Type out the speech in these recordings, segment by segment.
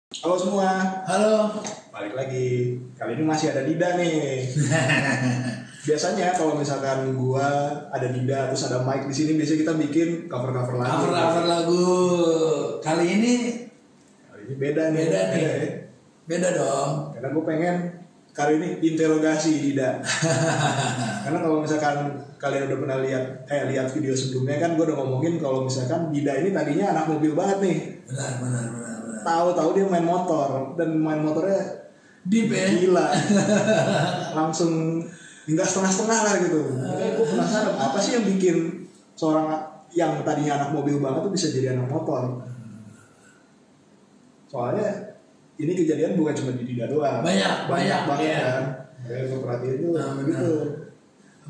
Halo semua, Halo. balik lagi. Kali ini masih ada Dida nih. Biasanya kalau misalkan gua ada Dida terus ada Mike di sini, biasanya kita bikin cover-cover lagu. Cover lagu. Kali ini beda nih. Beda nih. Beda dong. Karena gue pengen kali ini interogasi Dida. Karena kalau misalkan kalian udah pernah lihat video sebelumnya kan gue udah ngomongin kalau misalkan Dida ini tadinya anak mobil banget nih. Benar. Tahu dia main motor dan main motornya Deep ya? Gila. Langsung enggak setengah-setengah lah gitu. Makanya gue penasaran apa sih yang bikin seorang yang tadinya anak mobil banget tuh bisa jadi anak motor. Soalnya ini kejadian bukan cuma di Dida doang. Banyak banget ya. kan. Kayak gue perhatiin tuh gitu.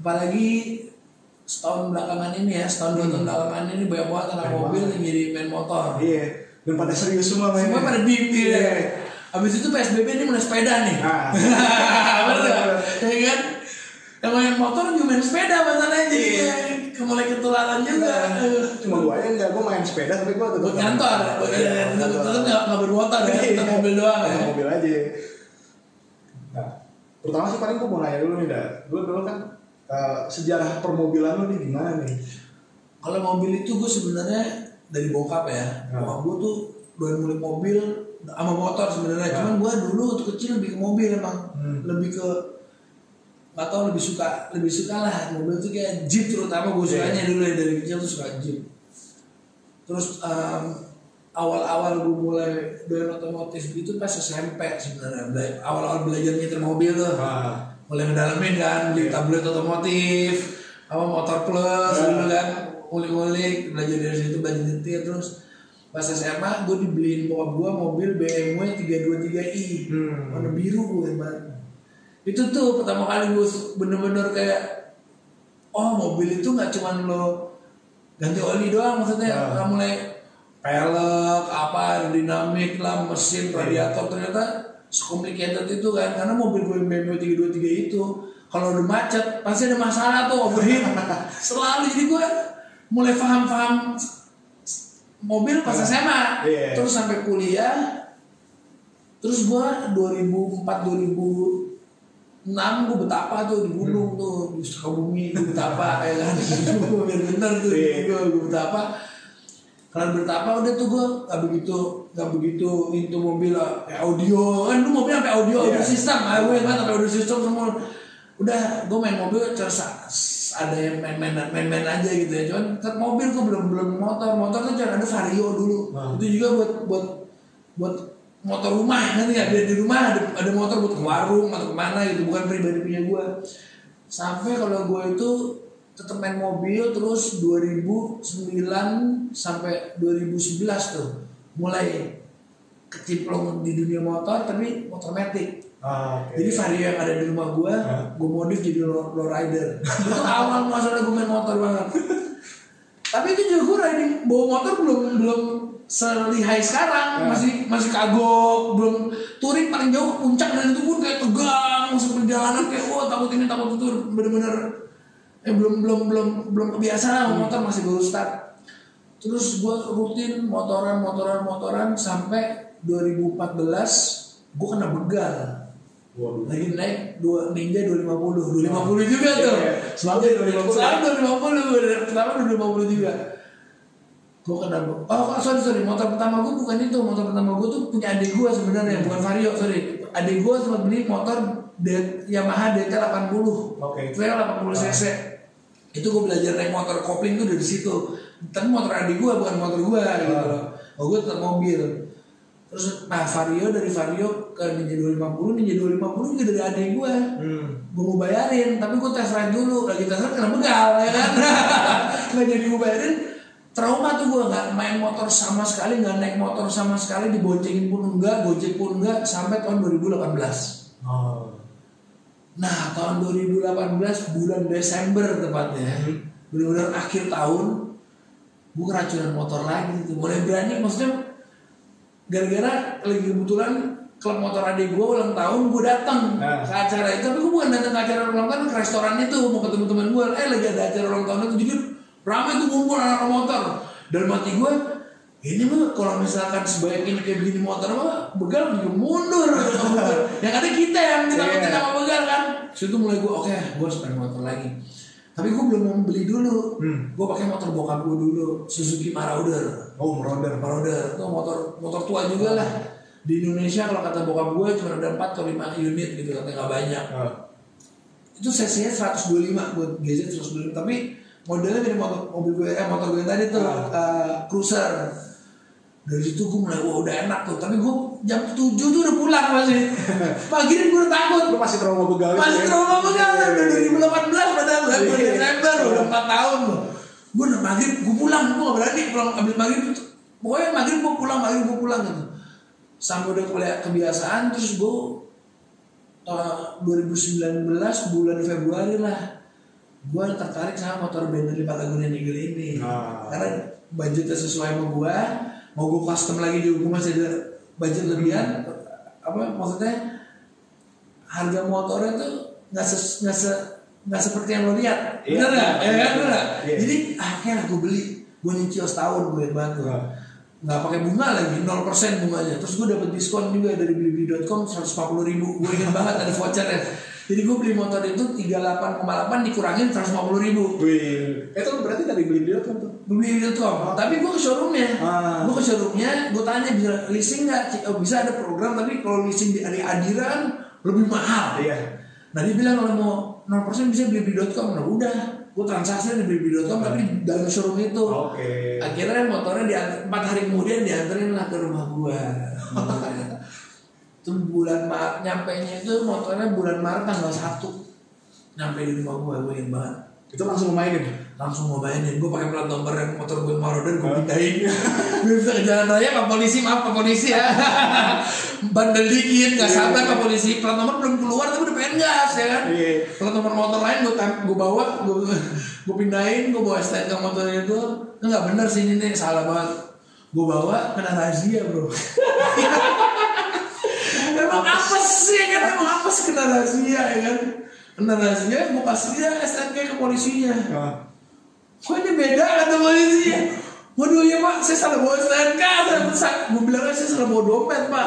Apalagi setahun belakangan ini ya, setahun 2 tahun belakangan ini banyak banget anak mobil yang jadi main motor. Iya. Dan pada serius semua mainnya. Semua pada deep gitu. Abis itu PSBB ini mulai sepeda nih. Nah. Betul. Ya kan? Yang main motor juga main sepeda masalahnya jadi mulai ketularan juga. Cuma gue aja enggak, gue main sepeda tapi gue tetap buat ngantor, tetap nggak bermotor ya, tetap mobil doang ya. Mobil aja. Nah, pertama sih paling gue mau nanya dulu nih, dulu kan sejarah permobilan lu nih gimana nih? Kalau mobil itu gue sebenarnya dari bokap ya. Bokap gue tuh doyan mulai mobil sama motor sebenarnya. Cuman gue dulu waktu kecil lebih ke mobil emang, lebih ke nggak tahu lebih suka lah mobil tuh kayak Jeep terutama gue sukanya dulu ya, dari kecil tuh suka Jeep. Terus awal-awal gue mulai doyan otomotif gitu pas SMP sebenarnya. Awal-awal belajar nyetir mobil tuh, mulai ngedalamin kan, beli tablet otomotif, apa motor plus dulu kan, ngulik-ngulik, belajar dari situ, belajar nyetir. Terus pas SMA gue dibeliin bokap gue mobil BMW 323i, warna biru gue banget. Itu tuh pertama kali gue bener-bener kayak, oh mobil itu nggak cuman lo ganti oli doang, maksudnya mulai pelek, apa aerodinamik lah, mesin, radiator, ternyata sekomplikated itu kan. Karena mobil gue BMW 323 itu kalau udah macet pasti ada masalah tuh, overheat selalu. Jadi gue mulai paham mobil pas SMA, terus sampai kuliah. Terus gue 2006 gue betapa tuh di gunung tuh di Sukabumi, gue betapa ya kan. Gue biar bener tuh gue betapa. Kalau betapa udah tuh gue nggak begitu into mobil kayak audio kan, lu mobil sampai audio system, gue kan sampai audio system semua. Udah gue main mobil terus ada yang main aja gitu ya. Cuman kan mobil gue belum motor tuh jangan ada Vario dulu. Itu juga buat motor rumah, nanti nggak, biar di rumah ada motor buat ke warung atau kemana gitu, bukan pribadi punya gue. Sampai kalau gue itu tetap main mobil terus 2009 sampai 2011 tuh mulai keciplong di dunia motor, tapi motor matic. Jadi Vario yang ada di rumah gue modif jadi lowrider. Itu awal masalah gue main motor banget. Tapi itu juga gue riding bawa motor belum selihai sekarang, masih kagok, belum touring paling jauh puncak, dan itu pun kayak tegang sampai perjalanan kayak takut ini takut itu, bener-bener belum kebiasaan lah motor, masih baru start. Terus gue rutin motoran sampai 2014 gue kena begal. Lagi naik Ninja 250 juga tuh. Selalu 250 pertama 250 juga. Gue kena sorry, motor pertama gue bukan itu. Motor pertama gue tuh punya adik gue sebenarnya, bukan Vario, sorry. Adik gue sempat beli motor Yamaha DT 80. Trail 80 cc. Itu gue belajar naik motor kopling tuh dari situ. Tapi motor adik gue bukan motor gue gitu loh. Gue tetap mobil. Terus dari Vario ke Ninja 250 juga dari adik gue. Gue mau bayarin, tapi gue test ride dulu. Lagi test ride kena begal ya kan. Nggak jadi gue bayarin. Trauma tuh gue, nggak main motor sama sekali, nggak naik motor sama sekali, diboncengin pun enggak, gojek pun enggak, sampai tahun 2018. Nah tahun 2018 bulan Desember tepatnya, benar-benar akhir tahun, gue keracunan motor lagi tuh. Mulai berani, maksudnya gara-gara lagi kebetulan klub motor adik gue ulang tahun, gue datang ke acara itu. Tapi gue bukan datang ke acara ulang tahun, ke restoran itu mau ketemu teman gue. Lagi ada acara ulang tahun itu, jadi ramai tuh ngumpul anak motor. Dalam hati gue, ini mah kalau misalkan sebaik ini kayak begini motor mah begal juga mundur. Yang ada kita yang kita sama begal kan. Situ mulai gue oke, gue harus pengen motor lagi. Tapi gue belum mau beli dulu. Gue pakai motor bokap gue dulu, Suzuki Marauder. Oh, Marauder. Itu motor tua juga lah. Di Indonesia kalau kata bokap gue cuma ada 4 atau 5 unit gitu, katanya nggak banyak. Itu cc-nya 125 buat GZ 125, tapi modelnya dari motor gue yang tadi tuh cruiser. Dari situ gue mulai udah enak tuh, tapi gue jam 7 tuh udah pulang masih. Pagi gue udah takut. Lu masih trauma begal. Masih trauma begal. Udah 2018 padahal bulan Desember udah 4 tahun loh. Gue udah maghrib gue pulang, gue gak berani pulang ambil maghrib. Pokoknya maghrib gue pulang gitu. Sampai udah kebiasaan terus gue 2019 bulan Februari lah. Gue tertarik sama motor Bentley Patagonia Eagle ini. Karena budgetnya sesuai sama gue. Mau gue custom lagi juga gue masih ada budget lebihan. Maksudnya harga motornya tuh nggak seperti yang lo lihat, bener nggak? Bener. Jadi akhirnya gue beli, gue nyicil setahun gue bantu, nggak pakai bunga lagi, 0% bunganya. Terus gue dapet diskon juga dari Blibli.com 140.000, gue ingat banget ada vouchernya. Jadi gue beli motor itu 38,8 dikurangin 150.000. Wih, itu berarti dari Blibli.com tuh? Blibli.com. Tapi gue ke showroomnya. Gue tanya bisa leasing nggak? Bisa, ada program, tapi kalau leasing di Adira kan lebih mahal. Iya. Nah dia bilang kalau mau 0% bisa Blibli.com. Nah udah, gue transaksi di Blibli.com tapi di dalam showroom itu. Akhirnya motornya 4 hari kemudian dianterin lah ke rumah gue. Itu bulan Maret, nyampenya itu motornya bulan Maret tanggal 1 nyampe di rumah gue ingat banget. Itu langsung mainin? Langsung mau mainin, gue pakai plat nomor yang motor gue Marauder, gue pindahin. Gue bisa ke jalan raya, Pak Polisi, maaf Pak Polisi ya. Bandel dikit, gak sabar Pak Polisi. Plat nomor belum keluar tapi udah pengen gas ya kan. Plat nomor motor lain gue bawa, gue pindahin, gue bawa STNK motor itu. Enggak bener sih ini salah banget. Gue bawa kena razia bro. Emang apa sih kan, emang apa sih kena razia ya kan. Kena razia, gue kasih dia STNK ke polisinya. Kok ini beda kata polisinya. Waduh ya pak, saya salah bawa STNK. Gue bilang saya salah bawa dompet pak.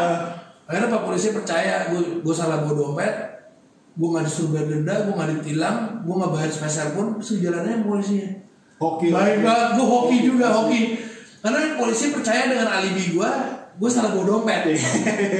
Akhirnya pak polisi percaya gue salah bawa dompet. Gue gak disuruh bayar denda, gue gak ditilang, gue gak bayar spesial pun. Terus jalannya polisinya baik banget, gue hoki. Karena polisi percaya dengan alibi gue salah bawa dompet.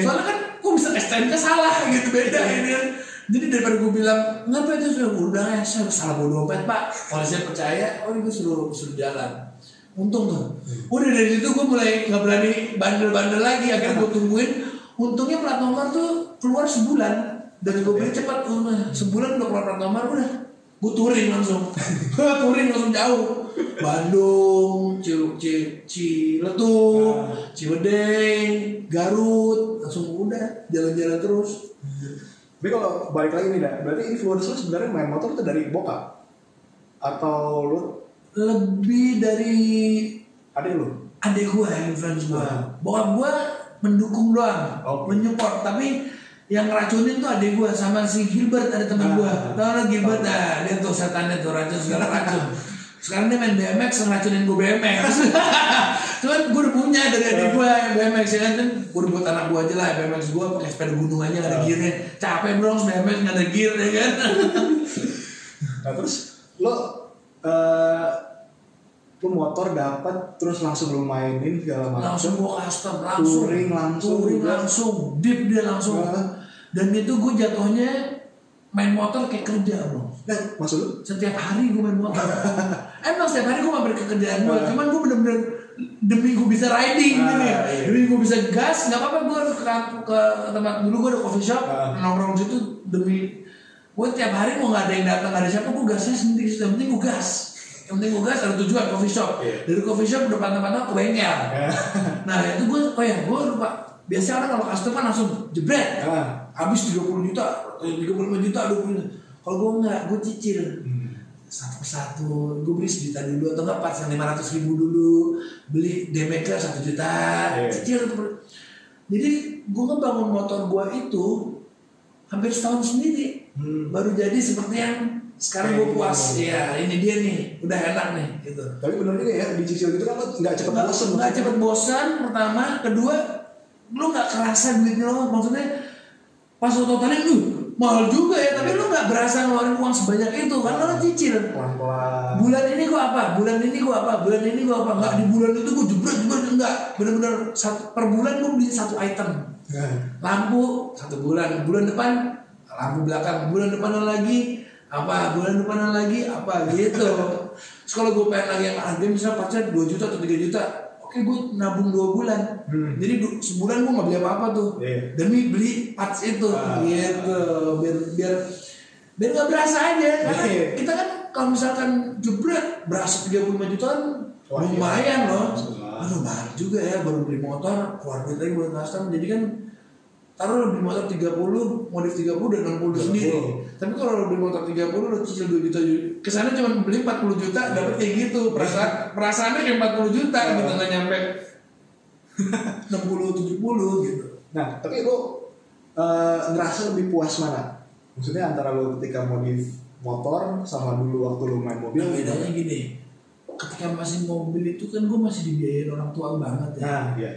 Soalnya kan gue bisa STNK salah gitu, beda ini kan. Jadi daripada gue bilang ngapa itu sudah udah ya saya salah bawa dompet pak, polisi percaya, oh itu suruh jalan. Untung tuh. Udah dari situ gue mulai nggak berani bandel lagi. Akhirnya gue tungguin. Untungnya plat nomor tuh keluar sebulan. Dan gue beli cepat tuh, sebulan udah keluar plat nomor udah. Gue touring langsung jauh. Bandung, Ciletuh, Ciwidey, Garut, langsung udah jalan-jalan terus. Tapi kalau balik lagi nih dah, berarti influence lu sebenarnya main motor itu dari bokap atau lu lebih dari adik lu? Adik gue yang influence gue. Bokap gue mendukung doang, menyupport. Tapi yang ngeracunin tuh adik gue sama si Gilbert, ada teman gue. Tahu Gilbert? Nah dia tuh setannya tuh racun segala racun. Sekarang dia main BMX ngeracunin gue BMX. Cuman gue udah punya dari adik gue yang BMX ya kan. Gue udah buat anak gue aja lah BMX gue pakai sepeda gunung aja gak ada gearnya. Capek bro BMX gak ada gear ya kan. Nah terus lo motor dapat terus langsung lo mainin segala macam. Langsung gue custom, touring langsung, deep dia langsung. Dan itu gue jatuhnya main motor kayak kerja bro. Maksud lu? Setiap hari gue main motor. Emang setiap hari gue mampir ke kerjaan gue. Cuman gue bener-bener demi gue bisa riding gitu ya. Demi gue bisa gas. Gak apa-apa gue ke tempat dulu gue ada coffee shop. Nongkrong situ demi gue tiap hari mau gak ada yang datang gak ada siapa gue gasnya sendiri. Yang penting gue gas. Yang penting gue gas ada tujuan coffee shop. Dari coffee shop udah pantang-pantang ke bengkel. Nah itu gue gue lupa. Biasanya orang kalau custom kan langsung jebret. Habis 30 juta, 35 juta, 20 juta. Kalau gue enggak, gue cicil satu persatu. Gue beli sejuta dulu atau enggak parts yang 500.000 dulu. Beli demaker 1 juta, cicil. Jadi gue ngebangun motor gue itu hampir setahun sendiri. Baru jadi seperti yang sekarang gue puas ya, ini dia nih udah enak nih gitu. Tapi bener juga ya, dicicil gitu kan lo nggak cepet bosen. Nggak cepet bosan pertama, kedua lo nggak kerasa duitnya lo, maksudnya pas lo totalin mahal juga ya, tapi lo nggak berasa ngeluarin uang sebanyak itu karena lo cicil. Pelan-pelan. Bulan ini gua apa, bulan ini gua apa, bulan ini gua apa, nggak di bulan itu gua jebret enggak, bener-bener per bulan gua beli satu item. Lampu 1 bulan, bulan depan lampu belakang, bulan depan lagi apa, bulan depan lagi apa gitu. Terus kalau gue pengen lagi yang harga misalnya partsnya 2 juta atau 3 juta, oke gue nabung 2 bulan. Jadi sebulan gue nggak beli apa-apa tuh, demi beli parts itu, gitu. Biar nggak berasa aja. Karena kita kan kalau misalkan jebret berasa 35 juta kan lumayan loh. Aduh mahal juga ya, baru beli motor keluar duit lagi buat custom. Jadi kan taruh lo beli motor 30, modif 30 dan 60 sendiri. Tapi kalau lo beli motor 30 lo cicil 2 juta, kesana cuma beli 40 juta dapat kayak gitu. Perasaannya kayak 40 juta gitu, nggak nyampe 60 70 gitu. Nah tapi lo ngerasa lebih puas mana? Maksudnya antara lo ketika modif motor sama dulu waktu lo main mobil? Nah, bedanya gini, ketika masih mobil itu kan gue masih dibiayain orang tua banget ya. Nah, iya.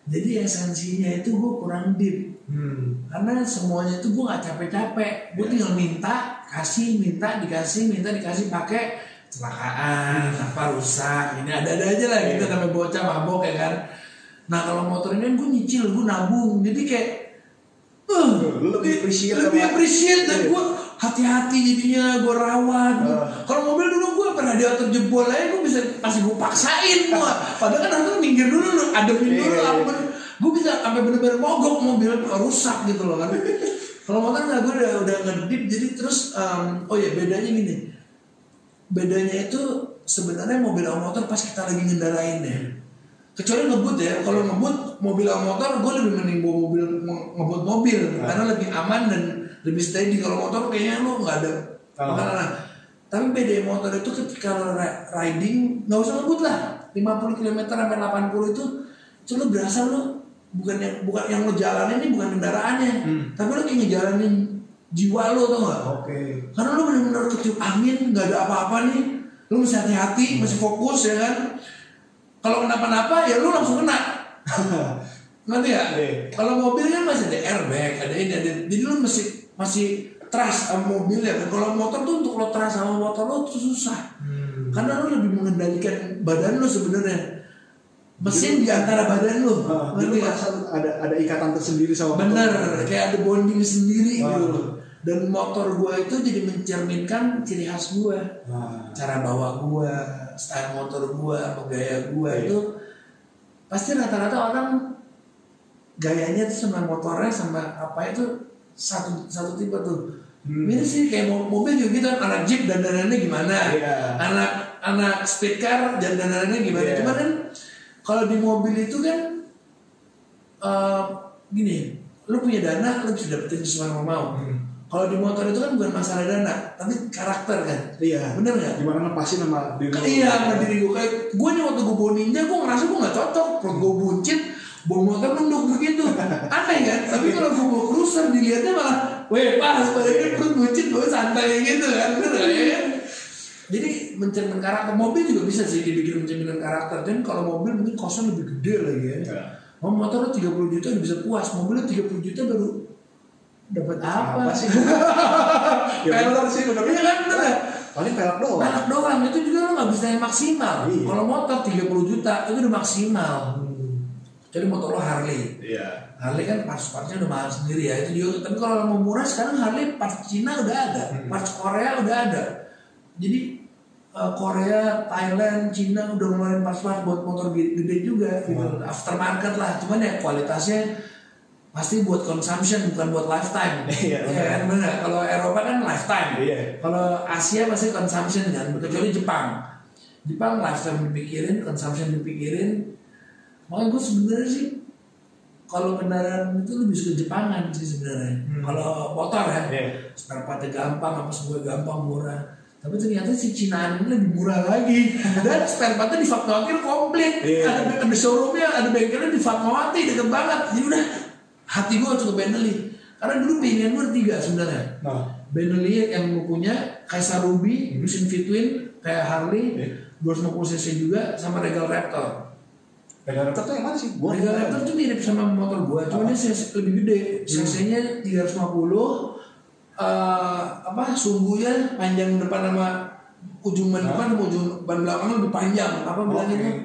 Jadi esensinya itu gue kurang deep. Karena semuanya itu gue nggak capek-capek, gue tinggal minta, kasih, minta, dikasih pakai kecelakaan, apa rusak, ini ada aja lah gitu, namanya bocah mabok ya kan. Nah kalau motor ini kan gue nyicil, gue nabung, jadi kayak lebih appreciate dan gue hati-hati jadinya, gue rawat. Kalau mobil dulu gue pernah radiator jebol aja gue bisa pasti gue paksain gue. Padahal kan harus minggir dulu, ademin dulu, gue bisa sampai bener-bener mogok mobil rusak gitu loh kan. Kalau motor nggak, gue udah ngedip. Jadi terus bedanya gini, bedanya itu sebenarnya mobil sama motor pas kita lagi ngendarain ya. Kecuali ngebut ya, kalau ngebut mobil sama motor gue lebih mending bawa mobil, ngebut mobil karena lebih aman dan lebih steady. Kalau motor kayaknya lo nggak ada makanan. Tapi beda motor itu ketika riding nggak usah ngebut lah, 50 km sampai 80 itu lo berasa lo bukan yang lo jalanin ini bukan kendaraannya, tapi lo kayak ngejalanin jiwa lo, tau nggak? Karena lo benar-benar ketiup angin, nggak ada apa-apa nih, lo mesti hati-hati, masih fokus ya kan. Kalau kenapa-napa ya lo langsung kena. Nanti ya. Kalau mobil kan masih ada airbag, ada ini, jadi lo masih trust sama mobil ya. Kalau motor tuh untuk lo trust sama motor lo tuh susah, karena lo lebih mengendalikan badan lo sebenarnya. Mesin di antara badan lo, jadi ada ikatan tersendiri sama motor. Bener, kayak ada bonding sendiri gitu. Dan motor gue itu jadi mencerminkan ciri khas gue, cara bawa gue, style motor gue, gaya gue itu pasti rata-rata orang gayanya tuh sama motornya sama apa itu satu tipe tuh. Ini sih kayak mobil juga gitu, anak Jeep dandanannya gimana, anak speed car dandanannya gimana. Cuman kan kalau di mobil itu kan gini, lu punya dana, lu bisa dapetin sesuai yang mau. Kalau di motor itu kan bukan masalah dana, tapi karakter kan. Iya. Bener nggak? Gimana ngepasin sama diri lu? Iya, sama diri gue. Kayak gue nih waktu gue bawa Ninja, gue ngerasa gue nggak cocok. Perut gue buncit, bawa motor nunduk begitu. Aneh kan? Tapi kalau gue bawa cruiser, dilihatnya malah, weh pas, badannya perut buncit, gue santai gitu kan. Bener nggak ya? Jadi mencerminkan karakter. Mobil juga bisa sih dibikin mencerminkan karakter. Dan kalau mobil mungkin kosnya lebih gede lagi ya. Motor lo 30 juta udah bisa puas, mobilnya 30 juta baru dapat apa sih? Pelek sih bener. Iya kan, bener. Paling pelek doang. Pelek doang itu juga lo nggak bisa yang maksimal. Kalau motor 30 juta itu udah maksimal. Jadi motor lo Harley. Iya. Harley kan parts-partsnya udah mahal sendiri ya itu juga. Tapi kalau mau murah sekarang Harley parts Cina udah ada, parts Korea udah ada. Jadi Korea, Thailand, Cina udah ngeluarin parts-parts buat motor gede juga, gitu. Aftermarket lah. Cuman ya kualitasnya pasti buat consumption bukan buat lifetime. Iya kan benar. Kalau Eropa kan lifetime. Kalau Asia pasti consumption kan. Kecuali Jepang. Jepang lifetime dipikirin, consumption dipikirin. Makanya gue sebenarnya sih kalau kendaraan itu lebih suka Jepangan sih sebenarnya. Kalau motor ya, spare partnya gampang, apa semua gampang, murah. Tapi ternyata si Cinaan ini lebih murah lagi. Dan spare partnya di Fatmawati komplit. Ada showroomnya, ada bengkelnya di Fatmawati, deket banget. Jadi udah hati gue cukup beneli. Karena dulu pilihan gue 3 sebenarnya. Benelli yang gue punya, Kaisa Ruby, mesin V-twin kayak Harley, 250cc juga, sama Regal Raptor. Regal Raptor tuh yang mana sih? Regal Raptor tuh mirip sama motor gue, cuma dia lebih gede, cc-nya 350, sumbunya panjang depan sama ujung ban depan sama ujung ban belakangnya lebih panjang, bilangnya tuh.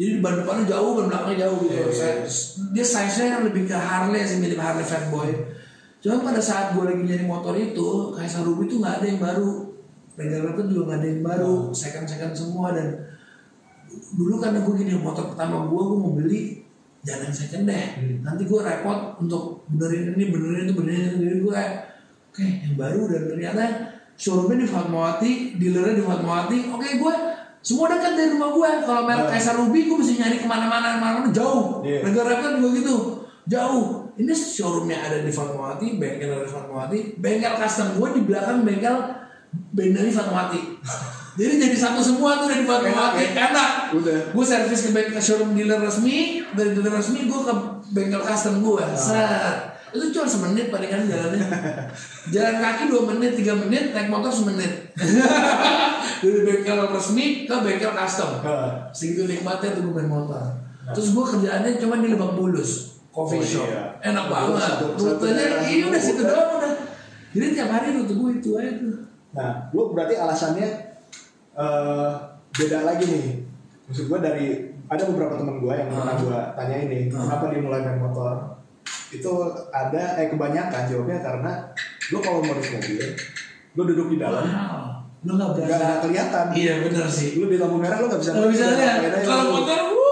Jadi ban depannya jauh, ban belakangnya jauh gitu. Dia size-nya lebih ke Harley sih, mirip Harley Fatboy. Cuma pada saat gue lagi nyari motor itu, Kaisa Ruby itu nggak ada yang baru, Regal Raptor juga nggak ada yang baru, second semua. Dan dulu karena gue gini, motor pertama gue mau beli jangan second deh, nanti gue repot untuk benerin itu. Jadi gue oke, yang baru. Dan ternyata showroomnya di Fatmawati, dealernya di Fatmawati. Oke, gue semua dekat dari rumah gue. Kalau merek Kaisa Ruby gue mesti nyari kemana-mana jauh. Regal Raptor juga gitu, jauh. Ini showroomnya ada di Fatmawati, bengkel ada di Fatmawati, bengkel custom gue di belakang bengkel Benelli Fatmawati. Jadi satu semua tuh dari Fatmawati. Enak. Gue servis ke bengkel showroom dealer resmi, dari dealer resmi gue ke bengkel custom gue. Itu cuma semenit palingan jalannya. Jalan kaki 2 menit, 3 menit, naik motor semenit. Dari bengkel resmi ke bengkel custom. Segitu nikmatnya tuh gue main motor. Terus gue kerjaannya cuma di Lebak Bulus, coffee shop. Enak banget. Rutenya udah situ doang udah. Jadi tiap hari rute gue itu aja tuh. Nah, lu berarti alasannya beda lagi nih. Maksud gue ada beberapa teman gue yang pernah gue tanya ini, kenapa dia mulai main motor? Itu ada kebanyakan jawabnya karena lu kalau modif mobil, lu duduk di dalam, lu nggak berasa, nggak kelihatan. Iya benar sih. Lu di lampu merah lu nggak bisa lihat. Kalau motor, lu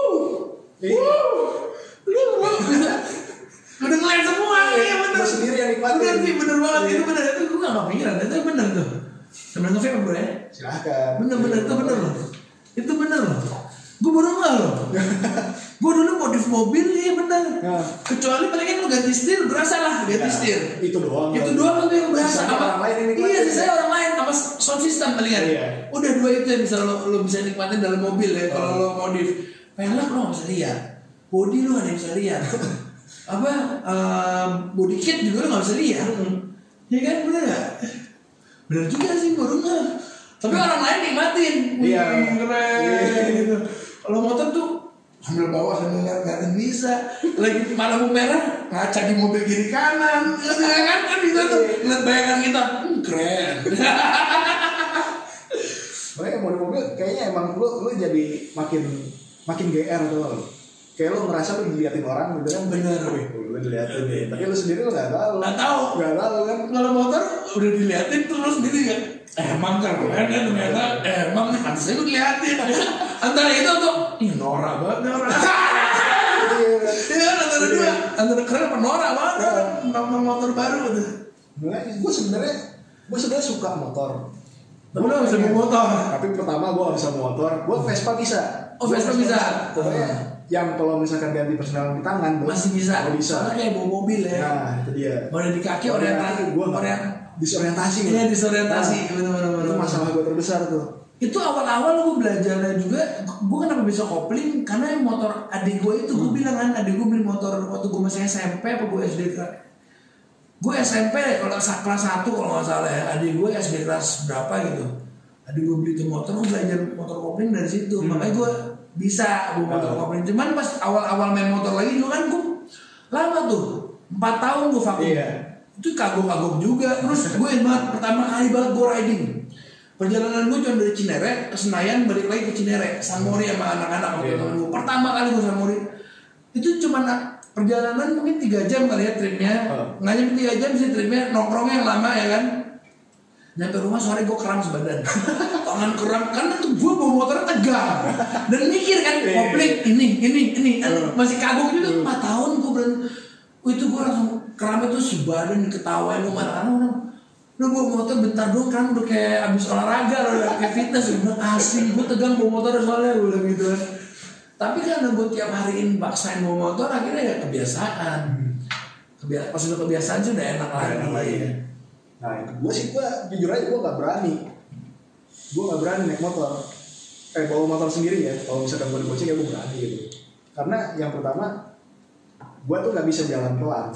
udah ngeliat semua. Iya benar. Lu sendiri yang nikmatin. Bener banget. Itu benar. Itu gue nggak kepikiran. Itu benar tuh. Sebenarnya nge-vape bro ya? Silahkan. Bener itu bener loh. Itu bener loh. Gue baru nggak loh. Gue dulu modif mobil iya bener. Kecuali paling lu ganti setir berasa lah ganti setir. Itu doang. Itu doang tuh yang berasa. Orang lain ini. Iya sih saya orang lain sama sound system palingan. Udah 2 itu yang bisa lo bisa nikmatin dalam mobil ya. Kalau lo modif pelek lo nggak bisa lihat. Body lo nggak ada yang bisa lihat. Body kit juga lo nggak bisa lihat. Ya kan bener nggak? Bener juga sih baru nggak. Tapi orang lain nikmatin. Iya. Keren gitu. Kalau motor tuh sambil bawah sambil ngeliatin bisa. Lagi malam merah ngaca di mobil kiri kanan. Kan bisa tuh ngeliat bayangan kita. Keren. Makanya mobil kayaknya emang lu jadi makin GR tuh lo. Kayak lu ngerasa lu diliatin orang gitu kan. Bener. Lu diliatin nih. Tapi lu sendiri lu nggak tahu. Nggak tahu kan. Kalau motor udah diliatin terus sendiri kan. Emang kan ternyata emang harusnya gue diliatin. Antara itu tuh norak banget orang. Iya antara dua. Antara keren apa norak banget. Nonton motor baru tuh. Gue sebenarnya suka motor. Tapi lo bisa bawa motor. Tapi pertama gue gak bisa bawa motor. Gue Vespa bisa. Oh Vespa bisa. Pokoknya yang kalau misalkan ganti personal di tangan masih bisa. Soalnya kayak bawa mobil ya. Nah itu dia. Mana di kaki orientasi. Gue disorientasi. Iya disorientasi. Bener-bener. Itu masalah gue terbesar tuh. Itu awal-awal gue belajarnya juga. Gue kenapa bisa kopling? Karena yang motor adik gue itu gue bilang kan, adik gue beli motor waktu gue masih SMP apa gue SD. Gue SMP kalau kelas 1 kalau nggak salah ya. Adik gue SD kelas berapa gitu. Adik gue beli tuh motor, gue belajar motor kopling dari situ. Makanya gue bisa bawa motor kopling. Cuman pas awal-awal main motor lagi juga kan gue lama tuh 4 tahun gue vakum. Itu kagok-kagok juga. Terus gue banget pertama kali banget gue riding. Perjalanan gue cuma dari Cinere ke Senayan balik lagi ke Cinere. San Mori sama anak-anak gue. Pertama kali gue San Mori. Itu cuma perjalanan mungkin 3 jam kali ya tripnya. Nggak nyampe 3 jam sih tripnya. Nongkrongnya yang lama ya kan. Nyampe rumah sore gue kram sebadan. Tangan kram karena tuh gue bawa motor tegang. Dan mikir kan kopling ini. Masih kagok juga 4 tahun gue berani. Itu gue langsung kram itu sebadan ketawain gue mana-mana. Lu bawa motor bentar doang kan udah kayak abis olahraga udah kayak fitness. Gue bilang asing gue tegang bawa motor soalnya gue bilang gitu kan. Tapi karena gue tiap hariin paksain bawa motor akhirnya ya kebiasaan. Pas udah kebiasaan sih udah enak lagi. Nah gue jujur aja gue gak berani. Gue gak berani naik motor. Bawa motor sendiri ya. Kalau misalkan gue diboceng ya gue berani gitu. Karena yang pertama gue tuh gak bisa jalan pelan.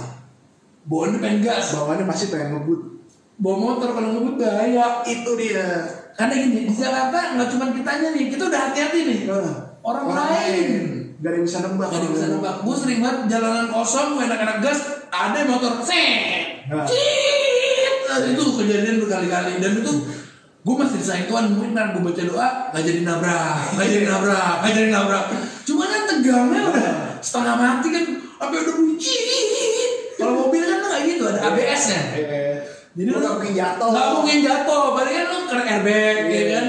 Bawaannya pengen gas. Bawaannya pasti pengen ngebut. bawa motor kalau ngebut bahaya. Itu dia. Karena gini, di Jakarta nggak cuma kitanya nih, kita udah hati-hati nih. Orang lain. Gak ada yang bisa nembak. Gue sering banget jalanan kosong, enak-enak gas, ada motor set. Itu kejadian berkali-kali dan itu gue masih disayang Tuhan, mungkin gue baca doa nggak jadi nabrak. Cuma kan tegangnya udah setengah mati kan, sampai udah bunyi. Kalau mobil kan nggak gitu, ada ABS-nya. Jadi lu nggak mungkin jatuh, paling kan lu kena airbag, ya kan.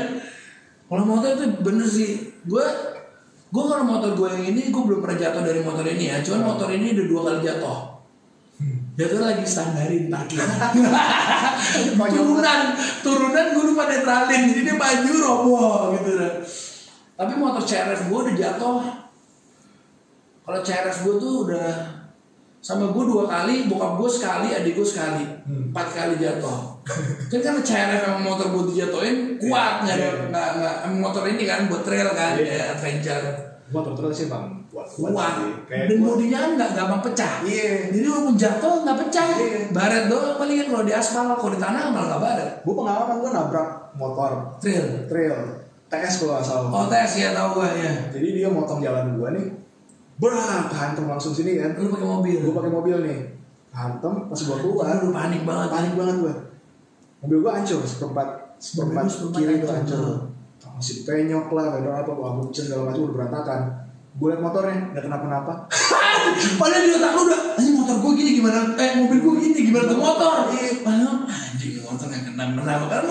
Kalau motor itu bener sih, gue kalau motor gue yang ini gue belum pernah jatuh dari motor ini ya, cuman motor ini udah 2 kali jatuh. Jatuh lagi standarin kaki. turunan gue lupa netralin, jadi dia maju roboh gitu. Tapi motor CRF gue udah jatuh. Kalau CRF gue tuh udah sama gue 2 kali, bokap gue sekali, adik gue sekali, 4 kali jatuh. Kan karena CRF yang motor gue dijatuhin kuat, nggak motor ini kan buat trail kan, ya adventure. Motor trail sih bang kuat. Dan bodinya nggak gampang pecah. Jadi walaupun jatuh nggak pecah. Baret doang paling kan kalau di aspal, kalau di tanah malah nggak baret. Gue pengalaman gue nabrak motor trail TS kalau nggak salah. Oh TS ya tahu gue ya. Jadi dia motong jalan gue nih, hantam langsung sini kan. Lu pakai mobil? Gue pakai mobil nih, hantam pas gue keluar. Lu panik banget gue. Mobil gue hancur seperempat kiri itu hancur. Masih penyok lah, ada apa, bucin segala macam udah berantakan. Gue liat motornya nggak kenapa-napa. Padahal di otak lu udah, anjing motor gue gini gimana? Mobil gue gini gimana tuh motor? Padahal anjing motor nggak kenapa-napa. Karena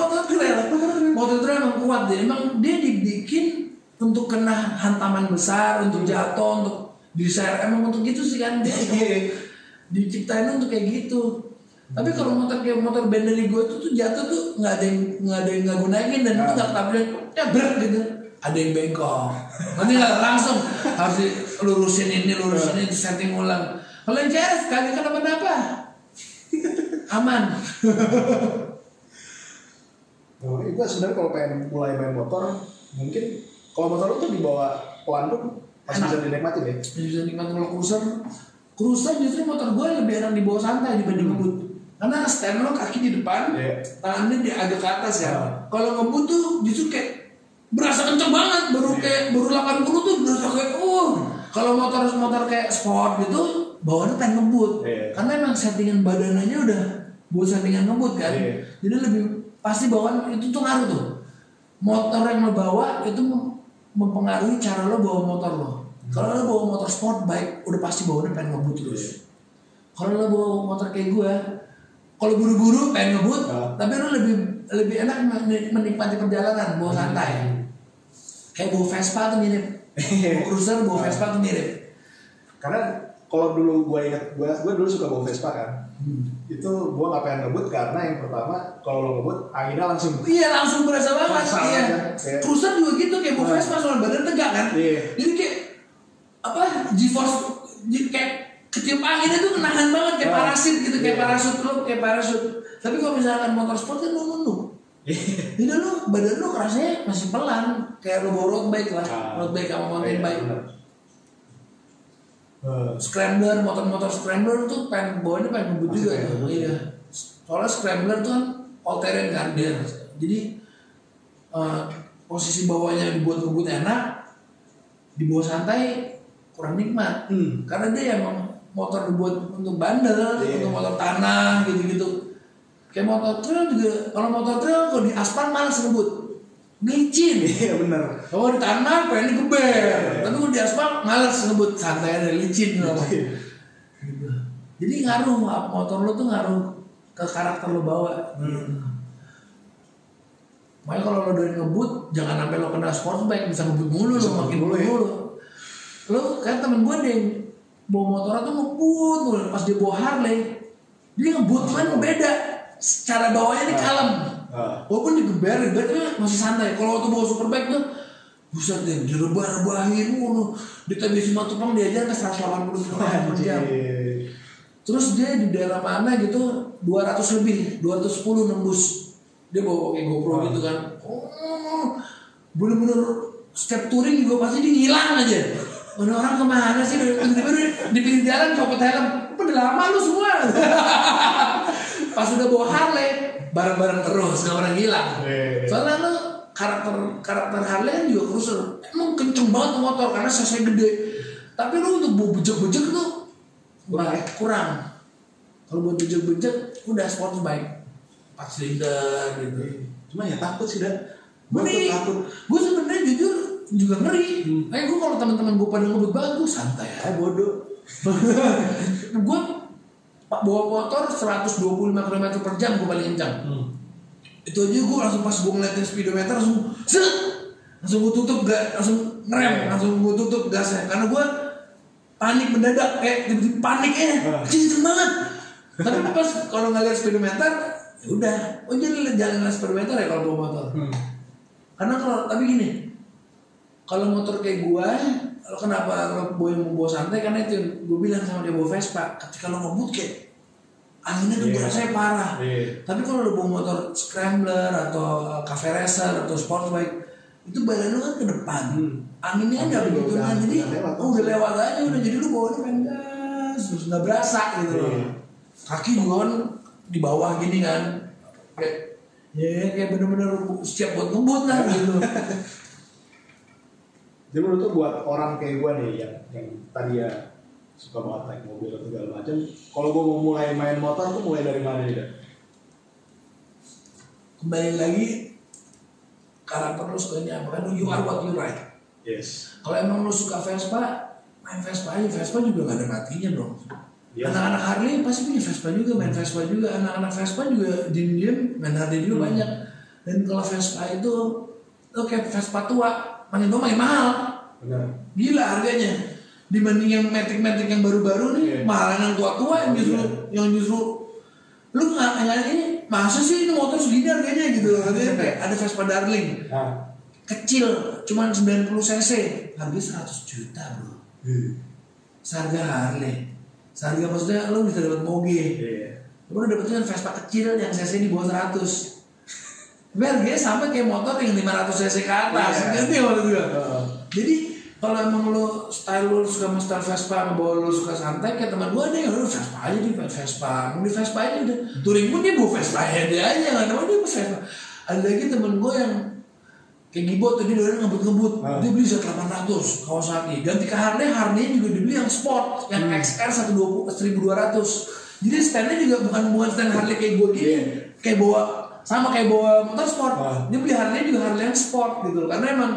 motor trail emang kuat deh. Emang dia dibikin untuk kena hantaman besar, untuk jatuh, untuk diseret. Emang untuk gitu sih kan dia diciptain untuk kayak gitu. Tapi kalau motor kayak motor Bentley gue tuh jatuh tuh nggak ada yang nggak gunain dan itu nggak ketabrak, berat gitu. Ada yang bengkok, nanti nggak langsung harus lurusin ini setting ulang. Kalau yang CRF kagak kenapa-napa, aman. Gue sebenarnya kalau pengen mulai main motor, mungkin kalau motor lu tuh dibawa pelan tuh masih bisa dinikmatin ya. Bisa dinikmatin. Kalau cruiser justru motor gue lebih enak dibawa santai dibanding ngebut. Karena stand lo kaki di depan, tangannya di agak ke atas ya. Kalau ngebut tuh justru kayak berasa kenceng banget, baru 80 tuh berasa kayak Kalau motor kayak sport gitu, bawaannya pengen ngebut. Karena emang settingan badannya udah buat settingan ngebut kan. Jadi lebih pasti bawaan itu tuh ngaruh tuh. Motor yang lo bawa itu mempengaruhi cara lo bawa motor lo. Kalau lo bawa motor sport bike, udah pasti bawaannya pengen ngebut terus. Kalau lo bawa motor kayak gue, kalau buru-buru pengen ngebut, tapi lo lebih enak menikmati perjalanan, bawa santai. Kayak bawa Vespa tuh mirip. Bawa cruiser, bawa Vespa tuh mirip. Karena kalau dulu gue inget, gue dulu suka bawa Vespa kan. Itu gue gak pengen ngebut karena yang pertama kalau lo ngebut anginnya langsung. Iya langsung berasa banget. Iya. Cruiser juga gitu kayak bawa Vespa soalnya badan tegak kan. Jadi kayak G-force kayak ketiup anginnya tuh menahan banget kayak parasit gitu, kayak parasut. Tapi kalau misalkan motor sport kan nunduk. Jadi lu badan lu rasanya masih pelan, kayak lu bawa road bike lah, road bike sama mountain bike. Scrambler, motor scrambler tuh bawahnya pengen ngebut juga ya. Iya. Soalnya scrambler tuh kan all terrain kan dia. Jadi posisi bawahnya dibuat ngebut enak, dibawa santai kurang nikmat. Karena dia emang motor dibuat untuk bandel, untuk motor tanah gitu-gitu. Kayak motor trail juga, kalau motor trail kalau di aspal malas ngebut, licin. Iya benar. Kalau di tanah pengen digeber, tapi kalau di aspal malas ngebut, santai ada licin loh. Jadi ngaruh, motor lo tuh ngaruh ke karakter lo bawa. Makanya kalau lo udah ngebut, jangan sampai lo kena sport bike, bisa ngebut mulu lo, makin mulu. Lo kayak temen gue deh, bawa motor tuh ngebut mulu, pas dia bawa Harley, dia ngebut kan beda. Cara bawanya ini kalem, walaupun digeber tapi masih santai. Kalau waktu bawa superbike tuh, buset deh, direbah-rebahin, di TBC Matupang diajar ke 180 km/jam. Terus dia di daerah mana gitu, 200 lebih, 210 nembus. Dia bawa kayak GoPro gitu kan. Bener-bener step touring juga pasti dia ngilang aja. Orang kemana sih? Tiba-tiba di pinggir jalan copot helm. Udah lama lu semua. pas udah bawa Harley bareng-bareng terus nggak pernah hilang. Soalnya lu karakter Harley kan juga cruiser, emang kenceng banget motor karena cc gede. Tapi lu untuk bawa bejek-bejek tuh kurang. Kalau buat bejek-bejek udah sport bike 4 silinder gitu. Cuma ya takut sih dan gue sebenarnya jujur juga ngeri. Kayak gue kalau teman-teman gue pada ngebut bagus santai aja bodoh. Gue bawa motor 125 km per jam gue paling kencang. Itu aja gue langsung pas gue ngeliatin speedometer langsung gue tutup langsung ngerem, langsung gue tutup gasnya karena gue panik mendadak kayak tiba-tiba paniknya kenceng banget. Tapi pas kalau nggak lihat speedometer ya udah, jadi jalan speedometer ya kalau bawa motor. Karena tapi gini, kalau motor kayak gue, lo kenapa lo bawa santai karena itu gue bilang sama dia bawa Vespa, ketika lo ngebut kayak anginnya tuh rasanya parah. Tapi kalau lo bawa motor scrambler atau cafe racer atau sport bike, itu badan lo kan ke depan, anginnya nggak begitu kan, jadi udah lewat aja udah, jadi lo bawanya pengen gas, terus nggak berasa gitu loh. Kaki juga kan di bawah gini kan, kayak bener-bener siap buat ngebut lah gitu. Jadi menurut tuh buat orang kayak gue nih yang tadi ya suka banget naik mobil atau segala macam, kalau gue mau mulai main motor tuh mulai dari mana nih? Kembali lagi karakter lu sukanya apa kan, you are what you like. Yes. Kalau emang lu suka Vespa, main Vespa aja. Vespa juga gak ada matinya dong. Yes. Anak-anak Harley pasti punya Vespa juga, main Vespa juga. Anak-anak Vespa juga diem-diem main Harley juga banyak. Dan kalau Vespa itu lo kayak Vespa tua, makin mahal. Benar. Gila harganya. Dibanding yang metik-metik yang baru-baru nih, mahal yang tua-tua yang justru lu nggak ini masa sih ini motor segini harganya gitu. Kayak ada Vespa Darling. Kecil, cuman 90 cc, harganya 100 juta bro. Seharga Harley. Seharga maksudnya lu bisa dapat moge. Lu dapetin Vespa kecil yang cc di bawah 100. Tapi harganya sama kayak motor yang 500 cc ke atas. Ngerti maksud gue? Jadi kalau emang lu style lu suka sama style Vespa, sama bawa lu suka santai, kayak teman gue deh, lu Vespa aja di Vespa, mau di Vespa aja udah. Touring pun dia bawa Vespa aja dia nggak tahu dia bawa Vespa. Ada lagi temen gue yang kayak Gibot tuh, dia doang ngebut-ngebut, dia beli Z800 Kawasaki, ganti ke Harley juga dibeli yang sport, yang XR 1200. Jadi standnya juga bukan stand Harley kayak gue gini, kayak bawa motor sport. Dia beli Harley juga Harley yang sport gitu, karena emang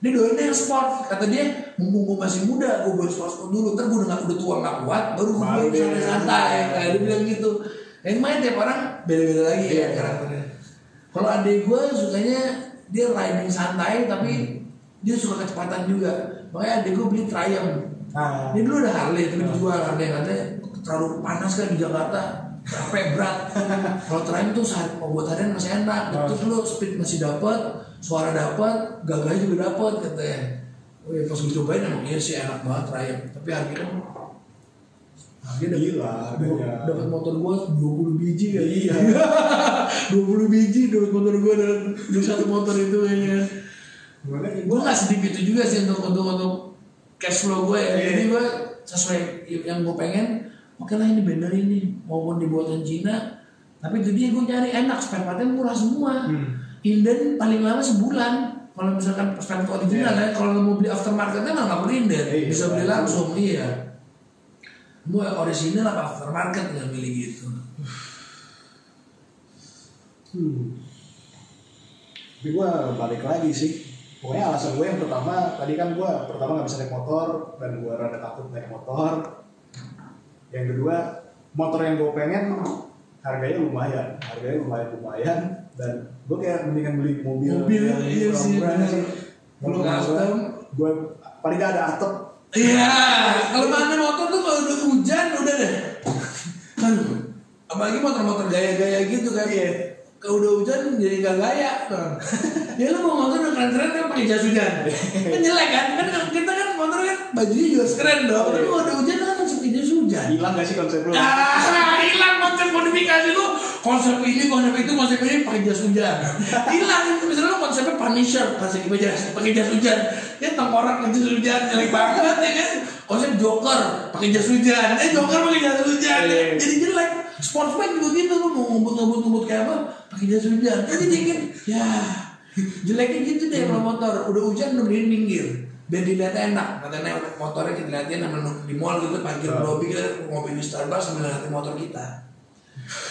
dia doanya yang sport. Kata dia, mumpung gue masih muda, gue baru sport dulu, ntar gue udah tua nggak kuat, baru gue santai-santai. Dia bilang gitu. Yang main tiap orang beda-beda lagi ya karakternya. Kalau adik gue sukanya dia riding santai, tapi dia suka kecepatan juga. Makanya adik gue beli Triumph. Dia dulu ada Harley, tapi dijual Harley katanya terlalu panas kan di Jakarta, capek berat. Kalau Triumph tuh mau buat harian masih enak, terus lu speed masih dapat, suara dapat, gagalnya juga dapat katanya. Pas gue cobain emang iya sih enak banget Triumph, tapi harganya gila, dapat motor gua 20 biji kan. Iya. 20 biji dapat motor gua dalam satu motor itu kayaknya. Gua enggak sedikit itu juga sih untuk cash flow gua ya. Jadi gua sesuai yang gua pengen, oke lah ini bener ini maupun dibuatan Cina, tapi jadi gua nyari enak, spare partnya murah semua. Inden paling lama sebulan. Kalau misalkan spare part original ya, kalau mau beli aftermarketnya nggak perlu inden, bisa beli langsung. Iya. Mau original apa aftermarket yang milih gitu. Tapi gue balik lagi sih. Pokoknya alasan gue yang pertama, tadi kan gue pertama gak bisa naik motor dan gue rada takut naik motor. Yang kedua, motor yang gue pengen harganya lumayan dan gue kayak mendingan beli mobil iya sih. Belum custom, gue paling gak ada atap. Iya, kalau mana motor tuh kalau udah hujan udah deh. Apalagi motor-motor gaya-gaya gitu kan. Kalau udah hujan jadi gak gaya kan. Ya lu mau motor udah keren-keren kan pakai jas hujan. Kan jelek kan? Kan kita kan motor kan bajunya juga keren dong. Tapi kalau udah hujan kan masih pakai jas hujan. Hilang gak sih konsep lu? Hilang konsep modifikasi lu konsep ini pakai jas hujan. Hilang misalnya lu konsepnya Punisher pakai jas hujan. Ya tengkorak pakai jas hujan jelek banget ya kan. Konsep Joker pakai jas hujan. Joker pakai jas hujan. Jadi jelek. Sportsman juga gitu lu mau ngebut kayak apa pakai jas hujan. Jadi dikit ya jeleknya gitu deh kalau motor. Udah hujan mending minggir. Biar dilihat enak, katanya motornya kita lihatin sama di mall gitu, parkir lobby kita ngopi di Starbucks sambil ngeliatin motor kita.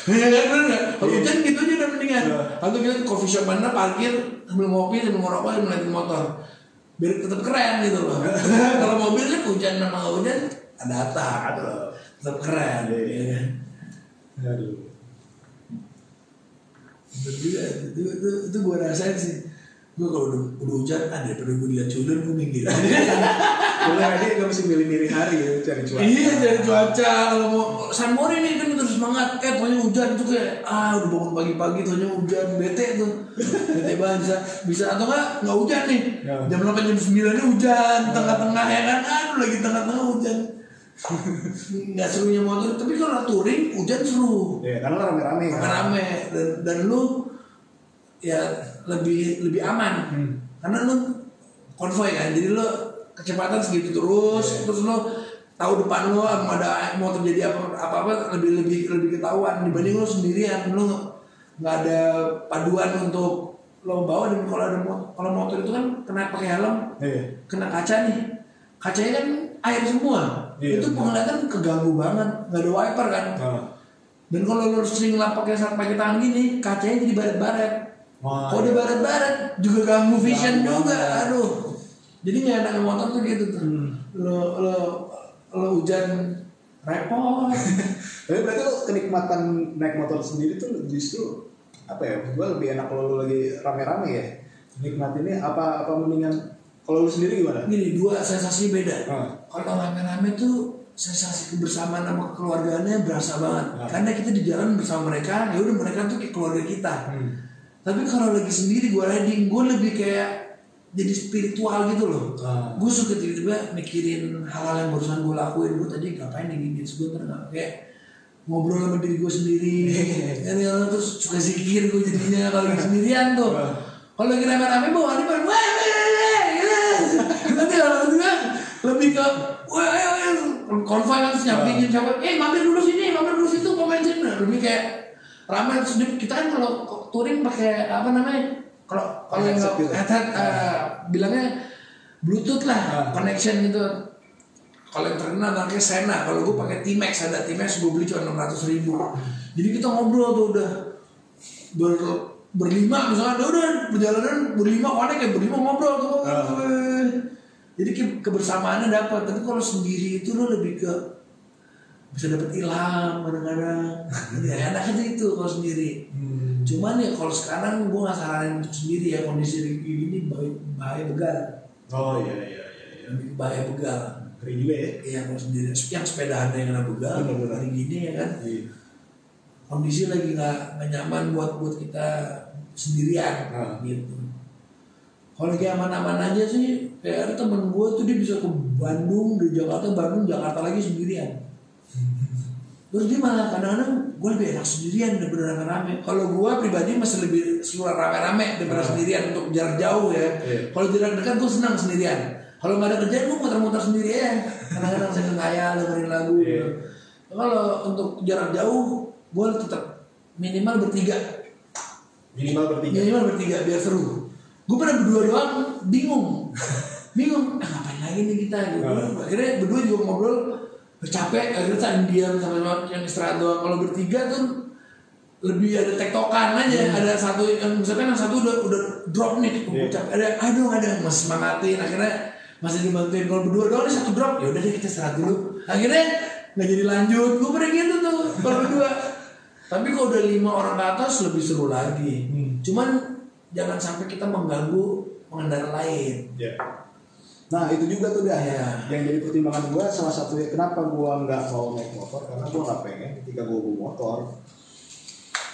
Ya kan bener nggak? Kalau hujan gitu aja udah mendingan. Atau kita coffee shop mana parkir sambil ngopi sambil ngerokok sambil ngeliatin motor, biar tetap keren gitu loh. Kalau mobil kan hujan sama nggak hujan ada atap, tetap keren. Ya kan? Aduh. Itu gue rasain sih. Gue kalau udah hujan daripada gue lihat cuaca gue minggir. Boleh aja gak mesti milih hari ya cari cuaca. Iya cari cuaca. Kalau mau Sunmori nih kan terus semangat. Pokoknya hujan tuh kayak udah bangun pagi-pagi tuhnya hujan bete tuh. Bete banget bisa atau nggak hujan nih. Jam 8 jam 9 nya hujan tengah-tengah ya kan. Lagi tengah-tengah hujan. Nggak serunya motor. Tapi kalau touring hujan seru. Iya karena rame-rame. Rame dan lu ya lebih aman karena lu konvoy kan, jadi lu kecepatan segitu terus lu tahu depan lu ada mau terjadi apa lebih ketahuan dibanding lu sendirian, lu nggak ada paduan untuk lo bawa. Dan kalau motor itu kan kena pakai helm, kena kaca nih, kacanya kan air semua, itu penglihatan keganggu banget, nggak ada wiper kan. Dan kalau lu sering lap pakai tangan gini, kacanya jadi baret-baret. Kalau di barat-barat juga ganggu vision juga, aduh. Jadi nggak enak motor tuh gitu tuh. Lo hujan repot. Tapi berarti lo kenikmatan naik motor sendiri tuh justru apa ya? Gue lebih enak kalau lo lagi rame-rame ya. Nikmatinnya apa mendingan kalau lo sendiri gimana? Gini, dua sensasi beda. Kalau rame-rame tuh sensasi kebersamaan sama keluarganya berasa banget. Karena kita di jalan bersama mereka, ya udah mereka tuh kayak keluarga kita. Tapi kalau lagi sendiri gue riding, gue lebih kayak jadi spiritual gitu loh. Gue suka tiba-tiba mikirin hal-hal yang barusan gue lakuin. Gue tadi ngapain nih gini, terus gue kayak ngobrol sama diri gue sendiri. Terus suka zikir gue jadinya kalau lagi sendirian tuh. Kalau lagi rame-rame bawa ini baru nanti kalau lebih ke konvoy kan nyampingin siapa, mampir dulu sini, mampir dulu situ, komen sini. Lebih kayak ramai sedikit. Kita kan kalau touring pakai apa namanya? Kalau yang headset bilangnya Bluetooth lah, connection gitu. Kalau yang terkenal namanya Sena. Kalau gue pakai T-Max, ada T-Max gue beli cuma 600.000. Jadi kita ngobrol tuh udah berlima misalnya, udah perjalanan berlima, kayak berlima ngobrol tuh. Jadi kebersamaannya dapat. Tapi kalau sendiri itu lo lebih ke bisa dapat ilham kadang-kadang. Ya enak aja itu kalau sendiri. Cuman ya kalau sekarang gue nggak saranin untuk sendiri ya, kondisi ini bahaya begal. Oh iya. Lebih bahaya begal. Keren juga ya. Iya kalau sendiri. Yang sepedaan yang kena begal hari gini ya kan. Kondisi lagi nggak nyaman buat kita sendirian gitu. Kalau lagi aman-aman aja sih, kayak ada temen gue tuh dia bisa ke Bandung, dari Jakarta lagi sendirian. Terus dia malah kadang-kadang gue lebih enak sendirian daripada rame-rame. Kalau gue pribadi masih lebih seluruh rame-rame daripada sendirian untuk jarak jauh ya. Kalau jarak dekat gue senang sendirian. Kalau nggak ada kerjaan gue muter-muter sendiri ya. Kadang-kadang saya ngayal dengerin lagu. Kalau untuk jarak jauh gue tetap minimal bertiga. Minimal bertiga biar seru. Gue pernah berdua doang bingung. Ngapain lagi nih kita gitu. Akhirnya berdua juga ngobrol capek, akhirnya saling diam sama yang istirahat doang. Kalau bertiga tuh lebih ada tektokan aja. Ada satu yang misalkan yang satu udah drop nih, capek. Ada masih semangatin. Akhirnya masih dibantuin. Kalau berdua doang nih satu drop, ya udah deh kita istirahat dulu. Akhirnya nggak jadi lanjut. Gue pernah gitu tuh kalau berdua. Tapi kalau udah 5 orang ke atas lebih seru lagi. Cuman jangan sampai kita mengganggu pengendara lain. Nah itu juga tuh yang jadi pertimbangan gue, salah satunya kenapa gue nggak mau naik motor, karena gue nggak pengen ketika gue bawa motor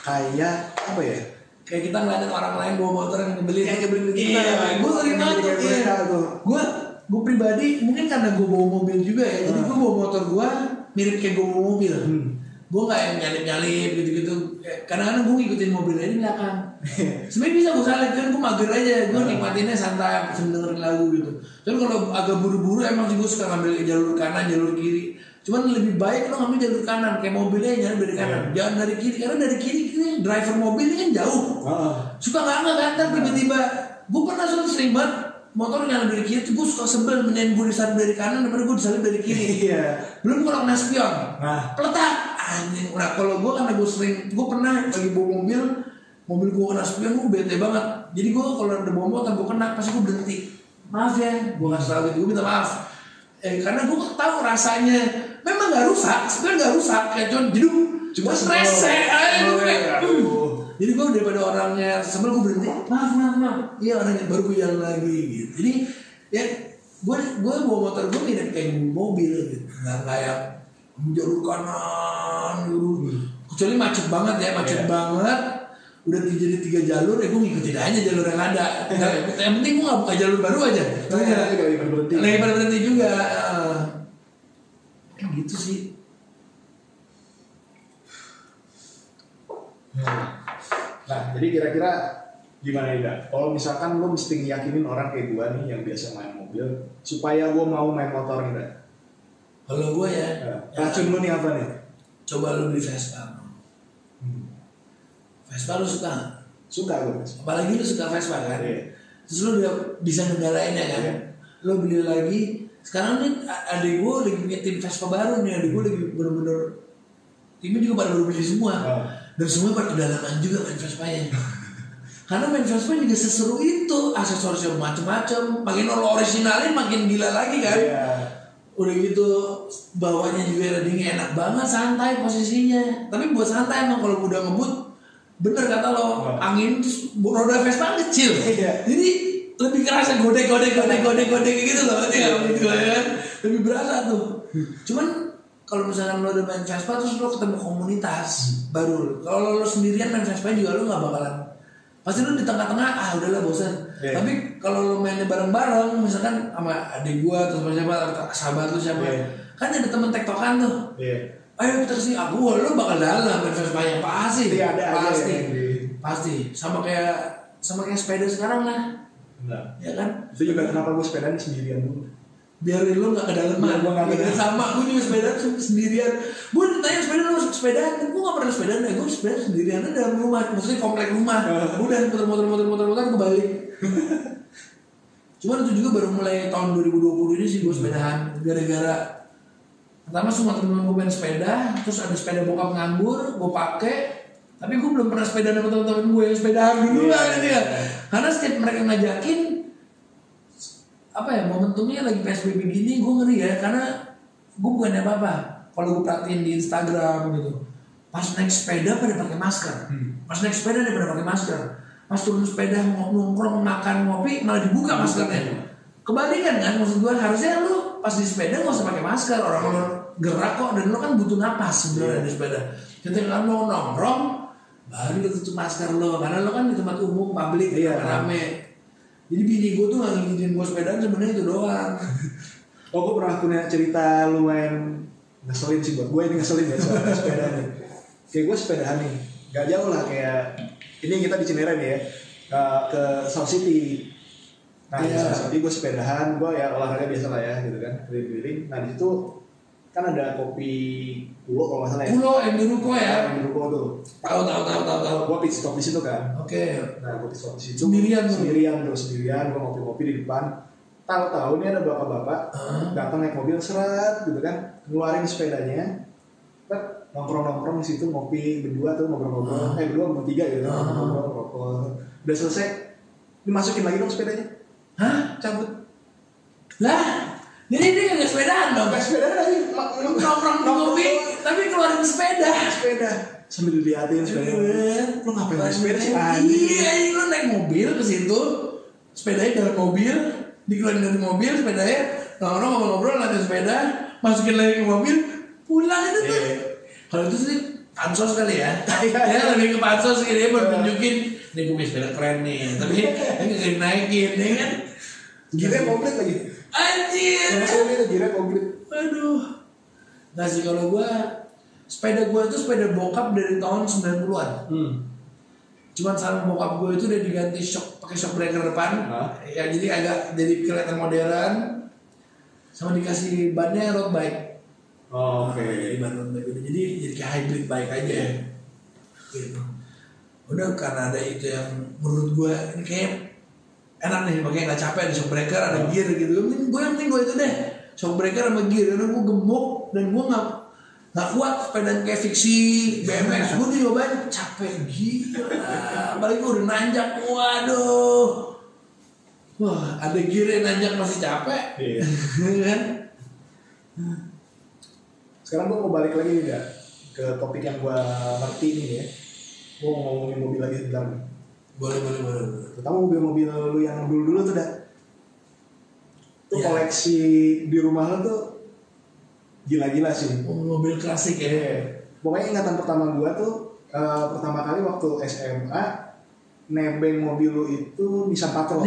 kayak apa ya, kayak kita ngeliatin orang lain bawa motor yang nyebelin kita. Gue sering banget gue pribadi mungkin karena gue bawa mobil juga ya, jadi gue bawa motor gue mirip kayak gue bawa mobil. Gue nggak yang nyalip gitu-gitu. Kadang-kadang gue ngikutin mobilnya di belakang. Sebenarnya bisa gue salip kan, gue mager aja. Gue nikmatinnya santai, sambil dengerin lagu gitu. Tapi kalau agak buru-buru emang sih gue suka ngambil jalur kanan, jalur kiri. Cuman lebih baik lo ngambil jalur kanan, kayak mobilnya nyari dari kanan, jangan dari kiri. Karena dari kiri driver mobil ini kan jauh. Suka nggak kan, tiba-tiba. Gue pernah sering banget motor nyala dari kiri tuh gue suka sebel, mending gue disalip dari kanan daripada gue disalip dari kiri. Belum kalau kena spion, peletak anjing. Nah kalau gue karena gue pernah lagi bawa mobil gue kena spion, gue bete banget. Jadi gue kalau ada bawa motor gue kena, pasti gue berhenti. Maaf ya, gue kasih tau gitu, gue minta maaf. Karena gue tahu rasanya, memang nggak rusak, sebenarnya nggak rusak, kayak cuma stres Jadi gue daripada orangnya sebel gue berhenti, maaf. Iya orangnya baru gue jalan lagi gitu. Jadi ya gue bawa motor gue tidak kayak mobil gitu, nggak kayak jalur kanan gitu. Kecuali macet banget banget. Udah jadi 3 jalur, gue ngikutin aja jalur yang ada. Yang penting gue nggak buka jalur baru aja. Lagi pada berhenti juga. Gitu sih. Nah, jadi kira-kira gimana ya? Kalau misalkan lo mesti ngiyakinin orang kayak gue nih yang biasa main mobil, supaya gue mau main motor nih, Dak. Kalau gue ya, racun lo nih apa nih? Coba lo beli Vespa. Vespa lo suka? Suka gue. Apalagi lo suka Vespa kan? Terus lo udah bisa ngendalainnya kan? Lo beli lagi. Sekarang nih adik gue lagi punya tim Vespa baru nih. Adik gue lagi bener-bener timnya juga pada baru beli semua. Dan semua pada kedalaman juga main Vespa-nya. Karena main Vespa juga seseru itu, aksesorisnya macam-macam. Makin lo originalin makin gila lagi kan. Udah gitu bawahnya juga ridingnya enak banget, santai posisinya. Tapi buat santai emang kalau udah ngebut, bener kata lo, angin roda Vespa kecil. Jadi lebih kerasa godek gitu loh, kan? Lebih berasa tuh. Cuman kalau misalkan lo udah main Vespa terus lo ketemu komunitas baru. Kalau lo sendirian main Vespa juga lo nggak bakalan. Pasti lo di tengah-tengah udahlah bosan. Tapi kalau lo mainnya bareng-bareng, misalkan sama adik gua atau sama siapa, sahabat lo siapa, kan ada temen tektokan tuh. Ayo kita kesini, lo bakal dalam main Vespa-nya pasti. Pasti. Sama kayak sepeda sekarang lah. Ya kan? Itu juga kenapa gue sepedaan sendirian dulu. Biar lo gak kedalaman. Sama gue juga sepedaan sendirian. Gue ditanya sepeda lo sepedaan, gue gak pernah sepedaan. Gue sepedaan sendirian dalam rumah, maksudnya komplek rumah. Udah motor gue balik. Cuman itu juga baru mulai tahun 2020 ini sih gue sepedaan. Gara-gara pertama semua temen gue main sepeda, terus ada sepeda bokap nganggur, gue pakai. Tapi gue belum pernah sepeda sama teman-teman gue yang sepedaan duluan ya. Karena setiap mereka ngajakin, apa ya, momentumnya lagi PSBB gini gue ngeri ya. Karena gue bukannya apa-apa. Kalau gue perhatiin di Instagram gitu, pas naik sepeda pada pakai masker. Pas naik sepeda dia pada pakai masker. Pas turun sepeda nongkrong makan ngopi malah dibuka maskernya. Kebalikan kan, maksud gue harusnya lu pas di sepeda gak usah pakai masker. Orang lo gerak kok, dan lo kan butuh napas sebenarnya di sepeda. Ketika lo nongkrong baru lo tutup masker lo, karena lo kan di tempat umum, publik, rame. Jadi bini gue tuh gak ngikutin gue sepedaan sebenarnya itu doang. Gue pernah punya cerita lumayan ngeselin sih buat gue, ini ngeselin ya soal sepeda nih. Kayak gue sepedaan nih, gak jauh lah kayak ini kita di Cinere nih ya, ke South City. Nah di South City gue sepedahan, gue ya olahraga biasa lah ya gitu kan, keliling-keliling. Nah di situ kan ada kopi Pulo kalau nggak salah ya. Pulo yang di ruko ya. Yang di ruko tuh. Tahu. Gue pit stop di situ kan. Oke. Nah gue pit stop di situ. Sendirian. Gue ngopi-ngopi di depan. Tahu-tahu ini ada bapak-bapak datang naik mobil seret gitu kan, ngeluarin sepedanya, nongkrong di situ ngopi berdua tuh ngobrol-ngobrol. Berdua bertiga gitu. Ngobrol. Udah selesai, dimasukin lagi dong sepedanya. Hah? Cabut. Lah. Jadi dia nggak sepedaan dong? Nggak sepedaan lagi, nongkrong ngopi, tapi keluarin sepeda sambil diliatin sepeda. Lo ngapain naik sepeda sih? Iya, lo naik mobil ke situ, sepedanya dalam mobil, dikeluarin dari mobil, sepedanya ngobrol nanti sepeda, masukin lagi ke mobil, pulang itu tuh. Kalau itu sih pansos kali ya, ya lebih ke pansos gitu ya, buat nunjukin, nih gue punya sepeda keren nih, tapi ini nggak dinaikin, ya kan? Gila komplit lagi. Anjir. Maksudnya gila komplit. Aduh. Nggak sih kalau gue sepeda gue itu sepeda bokap dari tahun 90-an. Cuman sama bokap gue itu udah diganti pakai shock breaker depan. Ya jadi agak jadi kelihatan modern. Sama dikasih bannya road bike. Oke. Jadi ban road bike. Jadi kayak hybrid bike aja ya. Gitu. Udah karena ada itu yang menurut gue ini kayak enak nih, makanya nggak capek ada shock breaker, ada gear gitu. Gue yang penting gue itu deh shock breaker sama gear karena gue gemuk dan gue nggak kuat sepeda kayak fiksi BMX. Gue nyobain capek gila, apalagi gue udah nanjak, waduh, wah ada gear yang nanjak masih capek. Iya. Kan? Sekarang gue mau balik lagi ya ke topik yang gue ngerti nih ya. Gue mau ngomongin mobil lagi sebentar nih. Boleh. Terutama mobil-mobil lu yang dulu tuh dah. Tuh koleksi di rumah lu tuh gila-gila sih. Mobil klasik ya. Pokoknya ingatan pertama gue tuh pertama kali waktu SMA nebeng mobil lu itu Nissan Patrol.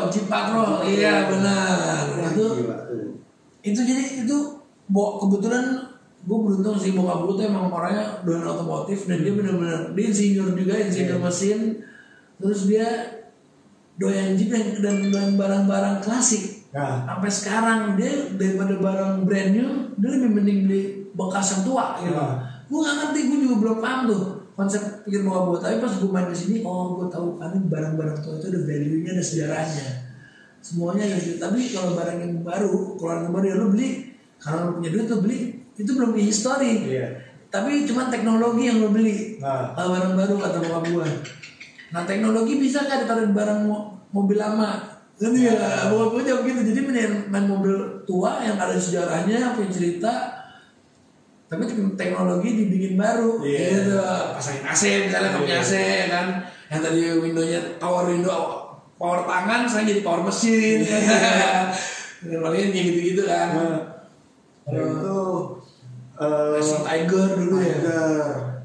Jeep Patrol. Iya benar. Itu jadi itu kebetulan gue beruntung sih, bokap gue tuh emang orangnya doyan otomotif dan dia benar-benar dia insinyur mesin, terus dia doyan Jeep dan doyan barang-barang klasik. Sampai sekarang dia daripada barang brand new dia lebih mending beli bekas yang tua gitu. Gue nggak ngerti, gue juga belum paham tuh konsep pikir bokap gue, tapi pas gue main kesini gue tahu kan barang-barang tua itu ada value-nya, ada sejarahnya, semuanya gitu. Tapi kalau barang yang baru, keluaran baru ya lo beli karena lo punya duit lo beli, itu belum punya histori. Tapi cuma teknologi yang lo beli. Kalau barang baru kata bokap gue. Nah teknologi bisa nggak ditaruh di barang mobil lama? Gitu ya. Bokap gue jawab gitu. Jadi main mobil tua yang ada sejarahnya, punya cerita, tapi teknologi dibikin baru. Gitu. Pasangin AC misalnya, punya AC kan. Yang tadi windownya power window, power tangan, sekarang jadi power mesin. Dan paling kayak gitu-gitu kan. Itu versi Tiger dulu ya,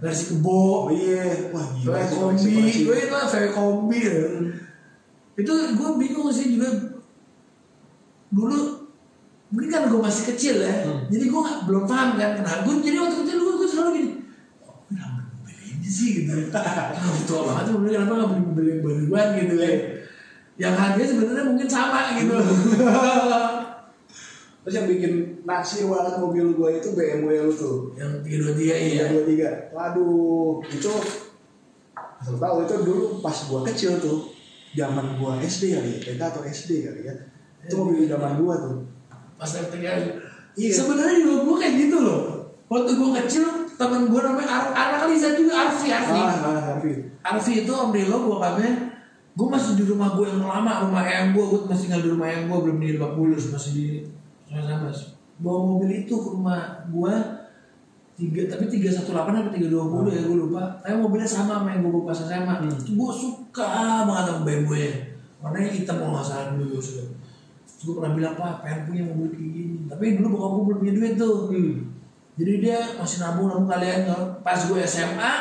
versi Kebo, wah gila, kombi, gue itu VW kombi ya. Itu gue bingung sih juga dulu, mungkin kan gue masih kecil ya, jadi gue belum paham kan. Nah gue jadi waktu kecil gue selalu gini, kenapa mobil ini sih gitu, tua banget mobil, kenapa nggak beli mobil yang baruan gitu ya, yang harganya sebenarnya mungkin sama gitu. Terus yang bikin naksir banget mobil gue itu BMW lu tuh. Yang 323 323. Waduh, itu asal tahu itu dulu pas gue kecil tuh, zaman gue SD kali ya, TK atau SD kali ya. Itu mobil zaman gue tuh. Pas TK. Iya. Sebenarnya juga gue kayak gitu loh. Waktu gue kecil, temen gue namanya anak Liza juga, Arfi. Arfi itu om Rilo bokapnya. Gue masih di rumah gue yang lama, rumah eyang gue masih tinggal di rumah eyang gue, belum di Lebak Bulus, masih di sama. Bawa mobil itu ke rumah gue 318 atau 320 ya gue lupa. Tapi mobilnya sama sama yang gue bawa pas SMA. Gue suka banget sama BMW nya. Warnanya hitam kalau nggak salah dulu sudah. Terus gue pernah bilang, Pak pengen punya mobil kayak gini. Tapi dulu bokap gue belum punya duit tuh. Jadi dia masih nabung kalian. Pas gue SMA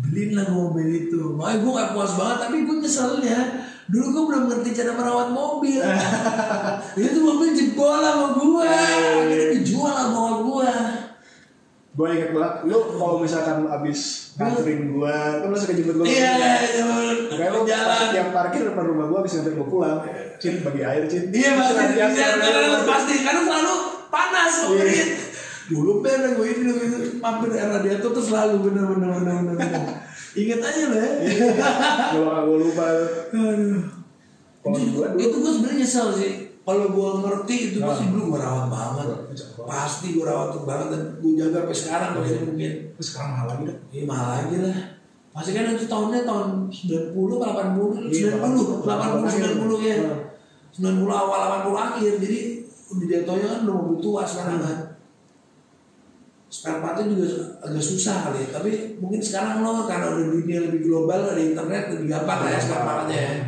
beliin lah mobil itu. Makanya gue gak puas banget, tapi gue nyeselnya dulu gue belum ngerti cara merawat mobil. Itu mobil jebol sama gue, akhirnya dijual sama gue. Gue inget banget, lu kalau misalkan abis nganterin gue, kan lu suka jemput gue. Iya. Kayak lu yang parkir depan rumah gue abis nganterin gue pulang. Cin, bagi air Cin. Iya pasti, karena selalu panas mobilnya. Dulu bener gue ini mampir radiator tuh selalu bener. Ingat aja lah ya. Gue lupa. Itu gue sebenarnya nyesel sih. Kalau gue ngerti itu pasti dulu gue rawat banget. Pasti gue rawat banget dan gue jaga sampai sekarang mungkin. Terus sekarang mahal lagi dah. Iya mahal lagi lah. Pasti kan itu tahun 90 80 90 ya. 90 awal 80 akhir. Jadi udah jatuhnya kan udah mobil tua sekarang kan. Spare partnya juga agak susah kali ya. Tapi mungkin sekarang lo karena udah dunia lebih global, ada internet lebih gampang lah ya spare partnya ya.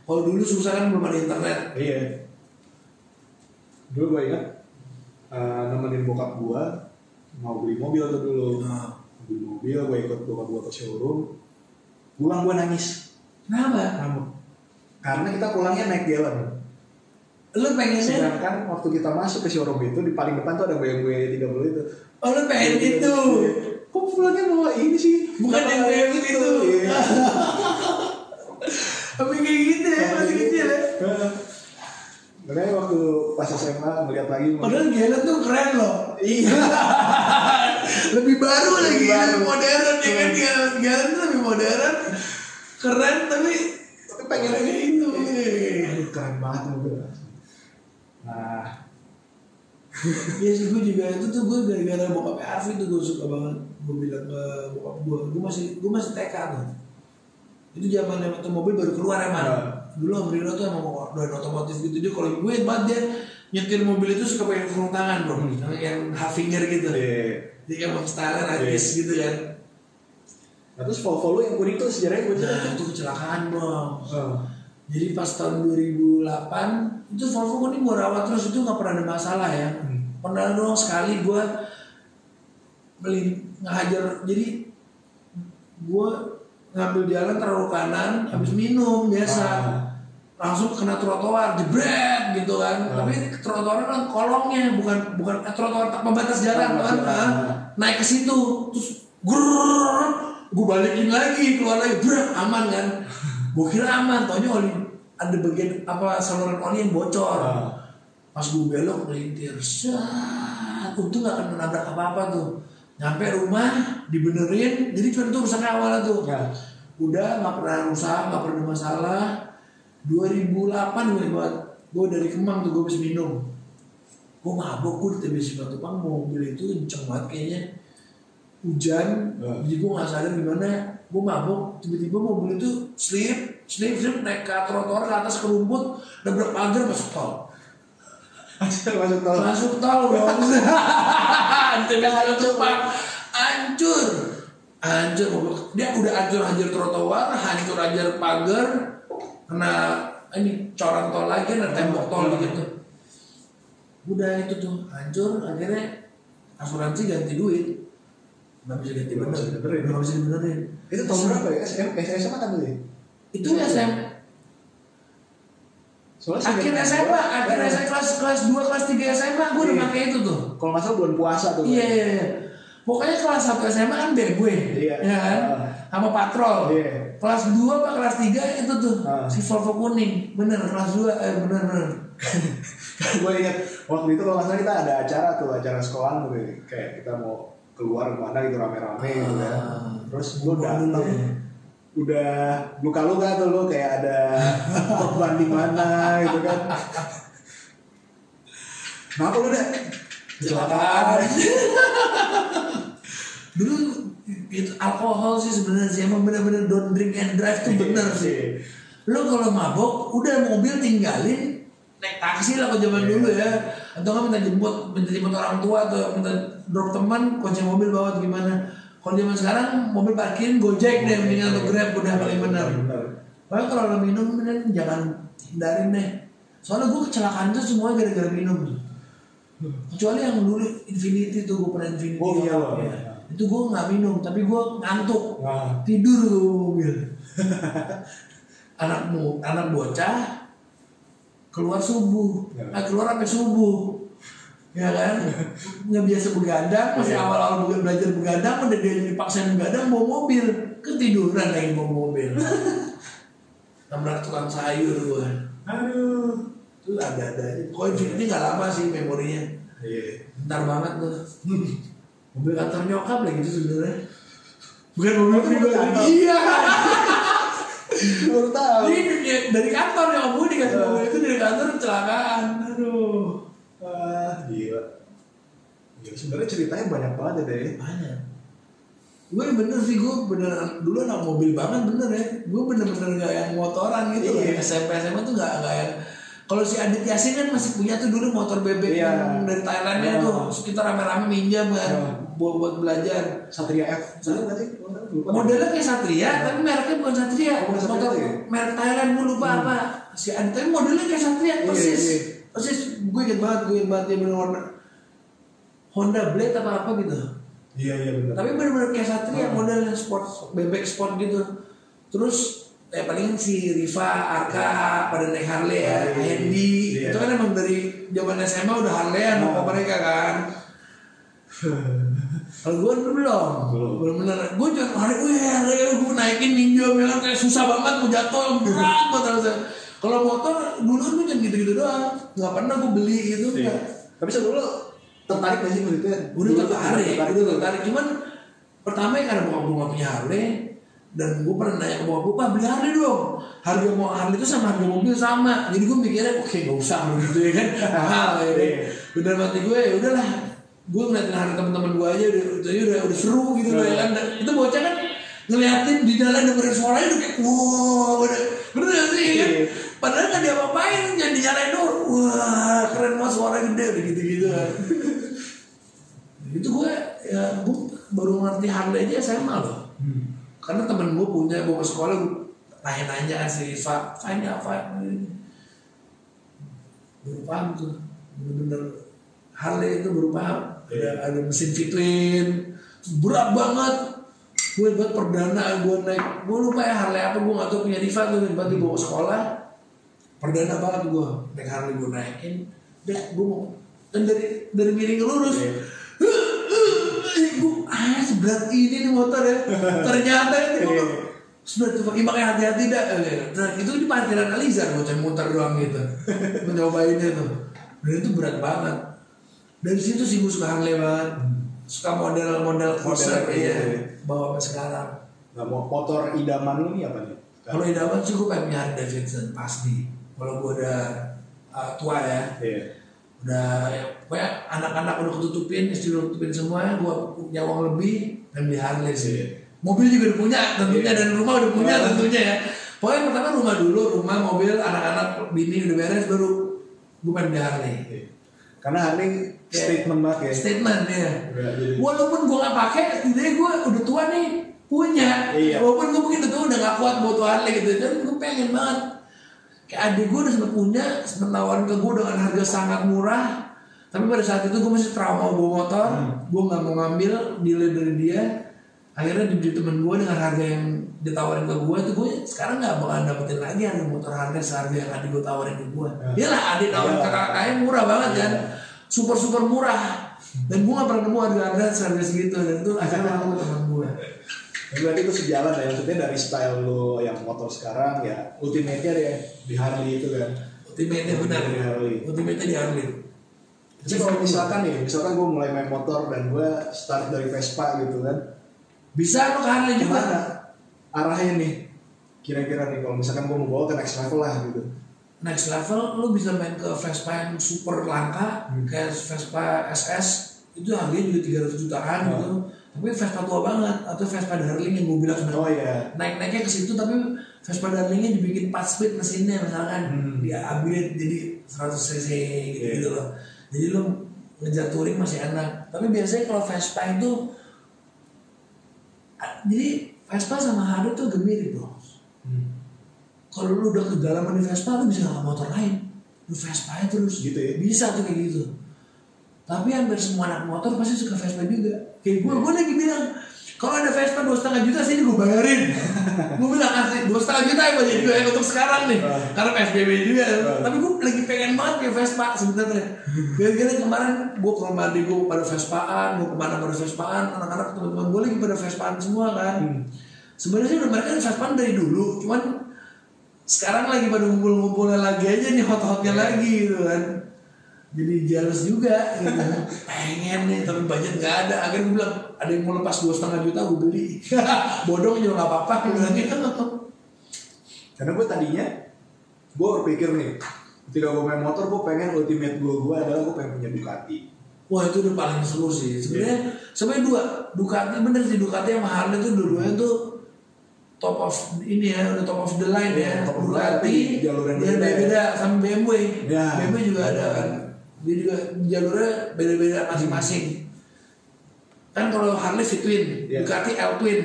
Kalau dulu susah kan belum ada internet. Iya. Dulu gue ingat nemenin bokap gue mau beli mobil tuh dulu. Beli mobil, gue ikut bokap gue ke showroom. Pulang gue nangis. Kenapa? Karena kita pulangnya naik galon. Lu pengennya? Sedangkan waktu kita masuk ke showroom itu di paling depan tuh ada BMW 30 itu. Oh lu pengen itu? Kok pulangnya bawa ini sih? Bukan yang BMW itu. Tapi kayak gitu ya, masih kecil ya. Makanya waktu pas SMA ngeliat lagi. Padahal Gillette tuh keren loh. Iya. Lebih baru lagi, lebih modern ya kan. Gillette tuh lebih modern, keren tapi pengen kayak itu. Aduh, keren banget mobil. Nah, iya sih gue juga itu tuh gue gara-gara bokapnya Arfi tuh gue suka banget. Gue bilang ke bokap gue masih TK tuh. Itu zaman itu mobil baru keluar emang. Dulu Om Rino tuh emang doain otomotif gitu. Dia kalau gue banget dia nyetir mobil itu suka pakai sarung tangan bro, yang half finger gitu. Dia emang style artis gitu kan. Nah, terus Volvo lu yang kuning tuh sejarahnya gue Nah itu kecelakaan bro. Jadi pas tahun 2008 itu Volvo kuning gue rawat terus, itu nggak pernah ada masalah ya. Pernah doang sekali gue ngehajar, jadi gue ngambil jalan terlalu kanan habis minum biasa langsung kena trotoar jebret gitu kan. Tapi trotoarnya kan kolongnya bukan trotoar pembatas jalan kan. Naik ke situ terus gue balikin lagi keluar lagi aman kan. Gue kira aman, taunya oli ada bagian apa saluran oli yang bocor. Pas gue belok melintir, untung gak kena nabrak apa-apa tuh. Nyampe rumah dibenerin, jadi cuma itu rusaknya awalnya tuh. Udah nggak pernah rusak, nggak pernah masalah. 2008 gue dari Kemang tuh gue habis minum. Gue mabok, gue di TBC Batu Pang, mobil itu kenceng banget kayaknya. Hujan, jadi gue nggak sadar gimana. Gue mabok, tiba-tiba mobil itu slip naik ke trotoar ke atas ke rumput, nabrak pagar masuk tol. Masuk tol dong. Hancur dia udah hancur trotoar, hancur pagar, kena ini coran tol lagi, ada tembok tol gitu. Udah itu tuh hancur, akhirnya asuransi ganti duit, nggak bisa ganti benerin. Itu tahun berapa ya? SMA kan tuh ya? Itu SMA. Akhir SMA kelas 2 kelas 3 SMA gue udah pakai itu tuh. Kalau nggak salah bulan puasa tuh. Iya. Pokoknya kelas 1 SMA kan gue, ya kan? Sama patrol. Kelas 2 apa kelas 3 itu tuh si Volvo kuning. Bener kelas 2 bener. Gue ingat waktu itu kalau nggak salah kita ada acara sekolahan tuh, kayak kita mau keluar kemana gitu rame-rame gitu kan. Terus gue datang udah luka-luka tuh lo, kayak ada korban di mana gitu kan. Kenapa lu deh? Kecelakaan. Dulu itu alkohol sih sebenarnya sih, emang bener-bener don't drink and drive tuh bener sih. Lo kalau mabok udah mobil tinggalin, naik taksi lah kalau zaman dulu ya, atau nggak minta jemput orang tua atau minta drop teman, kunci mobil bawa atau gimana. Kalau zaman sekarang mobil parkirin Gojek deh, mendingan atau Grab udah paling bener. Makanya kalau lo minum jangan hindarin deh. Soalnya gue kecelakaan tuh semua gara-gara minum. Kecuali yang dulu Infinity tuh, gue pernah Infinity. Oh iya. Itu gue nggak minum, tapi gue ngantuk, tidur tuh mobil. anak bocah keluar subuh, keluar sampai subuh, ya kan? Nggak biasa begadang, masih awal-awal belajar begadang, udah dia dipaksain begadang bawa mobil, ketiduran lagi bawa mobil. Nabrak tukang sayur gue. Aduh. Itu ada-ada aja. Kok Infinity nggak lama sih memorinya. Bentar banget tuh. Mobil kantor nyokap lagi itu sebenarnya. Bukan mobil pribadi. Iya. Baru tahu. Ini dari kantor nyokap gue dikasih mobil itu dari kantor kecelakaan. Aduh. Gila. Sebenarnya ceritanya banyak banget ya deh. Banyak. Gue bener sih, gue bener dulu anak mobil banget bener ya. Gue bener-bener gak yang motoran gitu. SMP SMA tuh gak yang. Kalau si Adit Yasin kan masih punya tuh dulu motor bebek yang dari Thailandnya tuh. Terus kita rame-rame minjam kan buat belajar. Satria F. Modelnya kayak Satria, tapi mereknya bukan Satria. Motor merek Thailand gue lupa apa. Si Adit tapi modelnya kayak Satria persis. Gue inget banget dia bener warna Honda Blade apa gitu. Iya benar. Tapi bener-bener kayak Satria modelnya sport, bebek sport gitu. Terus paling si Riva, Arka pada naik Harley ya, Hendy, itu kan emang dari zaman SMA udah Harleyan sama mereka kan. Kalau gue belum bener. Gue jangan Harley, gue naikin Ninja bilang kayak susah banget, mau jatuh berat banget. Kalau motor dulu gue jangan gitu-gitu doang, nggak pernah gue beli gitu. Tapi sebelum tertarik gak sih maksudnya? Udah tertarik, cuman pertama karena bokap gue gak punya Harley. Dan gue pernah nanya ke bokap gue, "Pak, beli Harley dong. Harga mau Harley itu sama harga mobil sama." Jadi gue mikirnya, oke gak usah gitu ya kan. Mahal ya kan. Bener mati gue, ya udahlah. Gue ngeliatin Harley teman-teman gue aja udah seru gitu ya kan. Dan itu bocah kan ngeliatin di dalam dengerin suaranya udah kayak wow, bener gak sih kan? Padahal gak diapa-apain, jangan dinyalain doang. Wah, keren banget suara gede udah gitu-gitu kan. Itu gue baru ngerti Harley aja SMA loh. Karena temen gue punya, gue ke sekolah gue nanya si Fine baru paham tuh, bener-bener Harley itu baru paham. Ada mesin V-twin berat banget. Gue buat perdana gue naik, gue lupa ya Harley apa, gue gak tau, punya Riva tuh, tiba-tiba bawa sekolah perdana banget gue naik Harley, gue naikin udah gue mau, dan dari miring lurus gue seberat ini nih motor ya. Ternyata itu seberat itu pakai hati-hati dah. Nah, itu di parkiran Alizar gue cuma muter doang gitu. Mencobainnya tuh. Dan itu berat banget. Dari situ sih gue suka Harley banget. Suka model cruiser ya. Bawa sampai sekarang. Nah, motor idaman lu nih apa nih? Kalau idaman sih gue pengen punya Harley Davidson pasti. Kalau gue udah tua ya. Udah kayak anak-anak udah ketutupin, istri udah ketutupin semua, gua punya uang lebih dan beli Harley sih. Mobil juga udah punya tentunya, dan rumah udah punya tentunya ya. Pokoknya pertama rumah, mobil, anak-anak, bini udah beres, baru gua pengen beli Harley. Karena Harley statement banget ya. Statement ya. Walaupun gua nggak pakai, setidaknya gua udah tua nih punya. Walaupun gua mungkin udah tua, udah nggak kuat buat Harley gitu, dan gua pengen banget. Kayak adik gue udah sempat nawarin ke gue dengan harga sangat murah, tapi pada saat itu gue masih trauma bawa motor, gue nggak mau ngambil deal dari dia. Akhirnya dibeli temen gue dengan harga yang ditawarin ke gue, itu gue sekarang nggak bakalan dapetin lagi harga motor harga seharga yang adik gue tawarin ke gue. Iyalah adik tawarin ke kakaknya murah banget kan, super murah, dan gue nggak pernah nemu harga seharga segitu, dan itu akhirnya aku teman gue. Berarti itu sejalan ya, maksudnya dari style lo yang motor sekarang ya, ultimate-nya deh di Harley itu kan. Ultimate-nya benar, ultimate-nya di Harley. Jadi kalau misalkan gue mulai main motor dan gue start dari Vespa gitu kan, bisa lo ke Harley juga. Gimana arahnya nih? Kira-kira nih kalau misalkan gue mau bawa ke next level lah gitu. Next level lo bisa main ke Vespa yang super langka, kayak Vespa SS, itu harganya juga 300 jutaan gitu. Tapi Vespa tua banget, atau Vespa Darling yang gue bilang naik-naiknya ke situ, tapi Vespa Darlingnya dibikin 4 speed mesinnya misalkan, dia upgrade jadi 100 cc gitu loh. Jadi lo ngejar touring masih enak. Tapi biasanya kalau Vespa itu, jadi Vespa sama Harley tuh mirip bro. Kalau lu udah kedalaman di Vespa, lu bisa nggak motor lain, lu Vespa terus gitu ya? Bisa tuh kayak gitu. Tapi hampir semua anak motor pasti suka Vespa juga. Kayak gue lagi bilang, kalau ada Vespa 2,5 juta sini gue bayarin. Gue bilang asli 2,5 juta ya jadi gue untuk sekarang nih, karena PSBB juga. Tapi gue lagi pengen banget kayak Vespa sebenarnya. Gara-gara kemarin gue ke rumah adik gue pada Vespaan, gue kemana pada Vespaan, anak-anak teman-teman gue lagi pada Vespaan semua kan. Sebenarnya udah mereka Vespaan dari dulu, cuman sekarang lagi pada ngumpul-ngumpulnya lagi aja nih, hot-hotnya lagi gitu kan. Jadi jealous juga gitu. Pengen nih tapi budget gak ada. Akhirnya gue bilang ada yang mau lepas 2,5 juta gue beli. Bodong juga gak apa-apa gue bilang gitu. Karena gue tadinya gue berpikir nih, ketika gue main motor gue pengen ultimate gue adalah gue pengen punya Ducati. Wah itu udah paling seru sih sebenarnya dua Ducati, bener sih, Ducati sama Harley tuh dua-duanya tuh top of ini ya, udah top of the line ya. Ducati dia beda sama BMW. BMW juga ada kan, dia juga jalurnya beda-beda masing-masing. Kan kalau Harley V-twin, Ducati L-twin,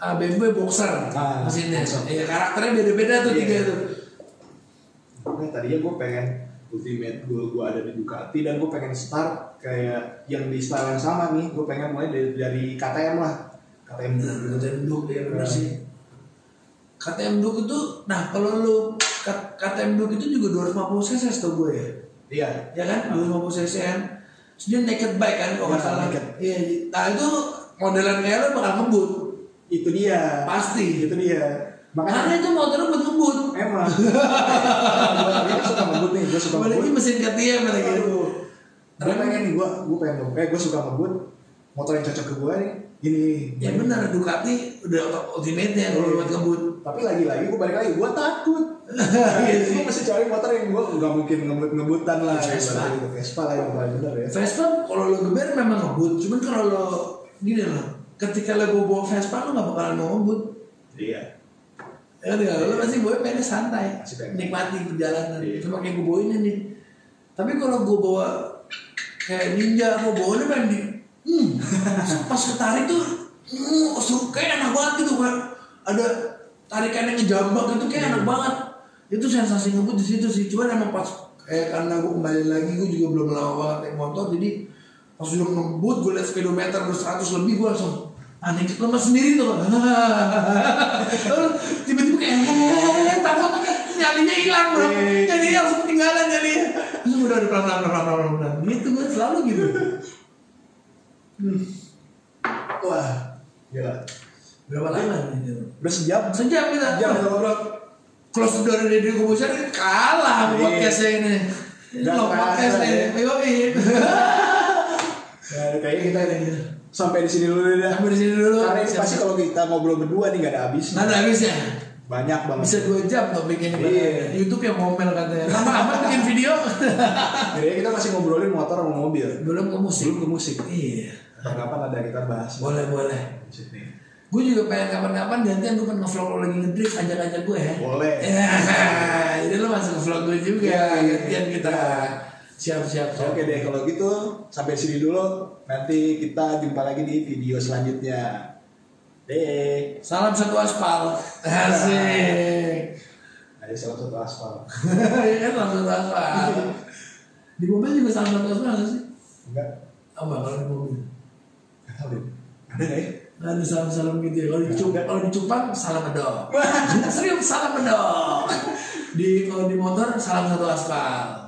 BMW Boxer mesinnya. Ya karakternya beda-beda tuh tiga itu. Oke, tadinya gue pengen ultimate gue ada di Ducati, dan gue pengen start kayak yang di style yang sama nih. Gue pengen mulai dari KTM lah. KTM dulu ya benar sih. KTM Duke itu, nah kalau lu KTM Duke itu juga 250 cc setahu gue ya. Iya. Ya kan, 250 cc kan. Terus dia naked bike kan kalau nggak salah. Iya. Nah itu modelan kayak lu bakal ngebut. Itu dia. Pasti. Itu dia. Makanya karena itu motornya buat ngebut. Emang. Gue suka ngebut nih, gue suka ngebut. Apalagi mesin KTM lagi. Gue pengen nih, gue pengen ngebut. Gue suka ngebut. Motor yang cocok ke gue nih. Gini. Ya benar, Ducati udah ultimate-nya kalau buat ngebut. Tapi lagi-lagi gue balik lagi, gue takut. Gue mesti cari motor yang gue nggak mungkin ngebut-ngebutan lah. Vespa lah yang paling bener ya. Vespa kalau lo geber memang ngebut, cuman kalau lo gini loh, ketika lo bawa Vespa lo nggak bakalan mau ngebut. Iya. Ya kan, lo pasti bawa pengen santai, nikmati perjalanan. Cuma kayak gue bawa ini nih. Tapi kalau gue bawa kayak Ninja, gue bawa ini pengen pas ketarik tuh, kayak enak banget gitu kan. Ada tarikan yang ngejambak itu kayak enak banget. Itu sensasi ngebut di situ sih. Cuman emang pas karena gue kembali lagi, gue juga belum lama banget naik motor, jadi pas udah ngebut gue liat speedometer udah 100 lebih, gue langsung aneh lemas sendiri tuh. Tiba-tiba kayak takut nyalinya hilang bro, nyalinya langsung ketinggalan nyalinya. Terus udah pelan-pelan gitu, gue selalu gitu. Wah, gila. Berapa lama nih? Udah sejam kita. Sejam ngobrol. Close dari Deddy Kobusier kalah podcastnya ini. Ini lo podcast nih, ayoin. Ya, kayaknya kita sampai di sini dulu deh. Sampai di sini dulu. Karena ini pasti kalau kita ngobrol berdua nih gak ada habisnya. Nggak ada habisnya. Banyak banget. Bisa 2 jam topiknya nih. YouTube yang ngomel katanya. Lama-lama bikin video. Jadi kita masih ngobrolin motor sama mobil. Belum ke musik. Iya. Kapan ada kita bahas. Boleh. Gue juga pengen kapan-kapan gantian gue pengen nge-vlog lo lagi ngedrift, ajak-ajak gue ya. Boleh. Jadi lo masuk ke vlog gue juga. Gantian kita. Siap. Oke deh, kalau gitu sampai sini dulu. Nanti kita jumpa lagi di video selanjutnya. Deh. Salam satu aspal. Asik. Ada salam satu aspal. Iya kan, salam satu aspal. Di mobil juga salam satu aspal nggak sih? Enggak. Apa kalau di mobil? Nggak tahu deh. Ada nggak ya? Nggak ada salam-salam gitu ya. Kalau di Cupang salam medok. Serius salam medok. Kalau di motor salam satu aspal.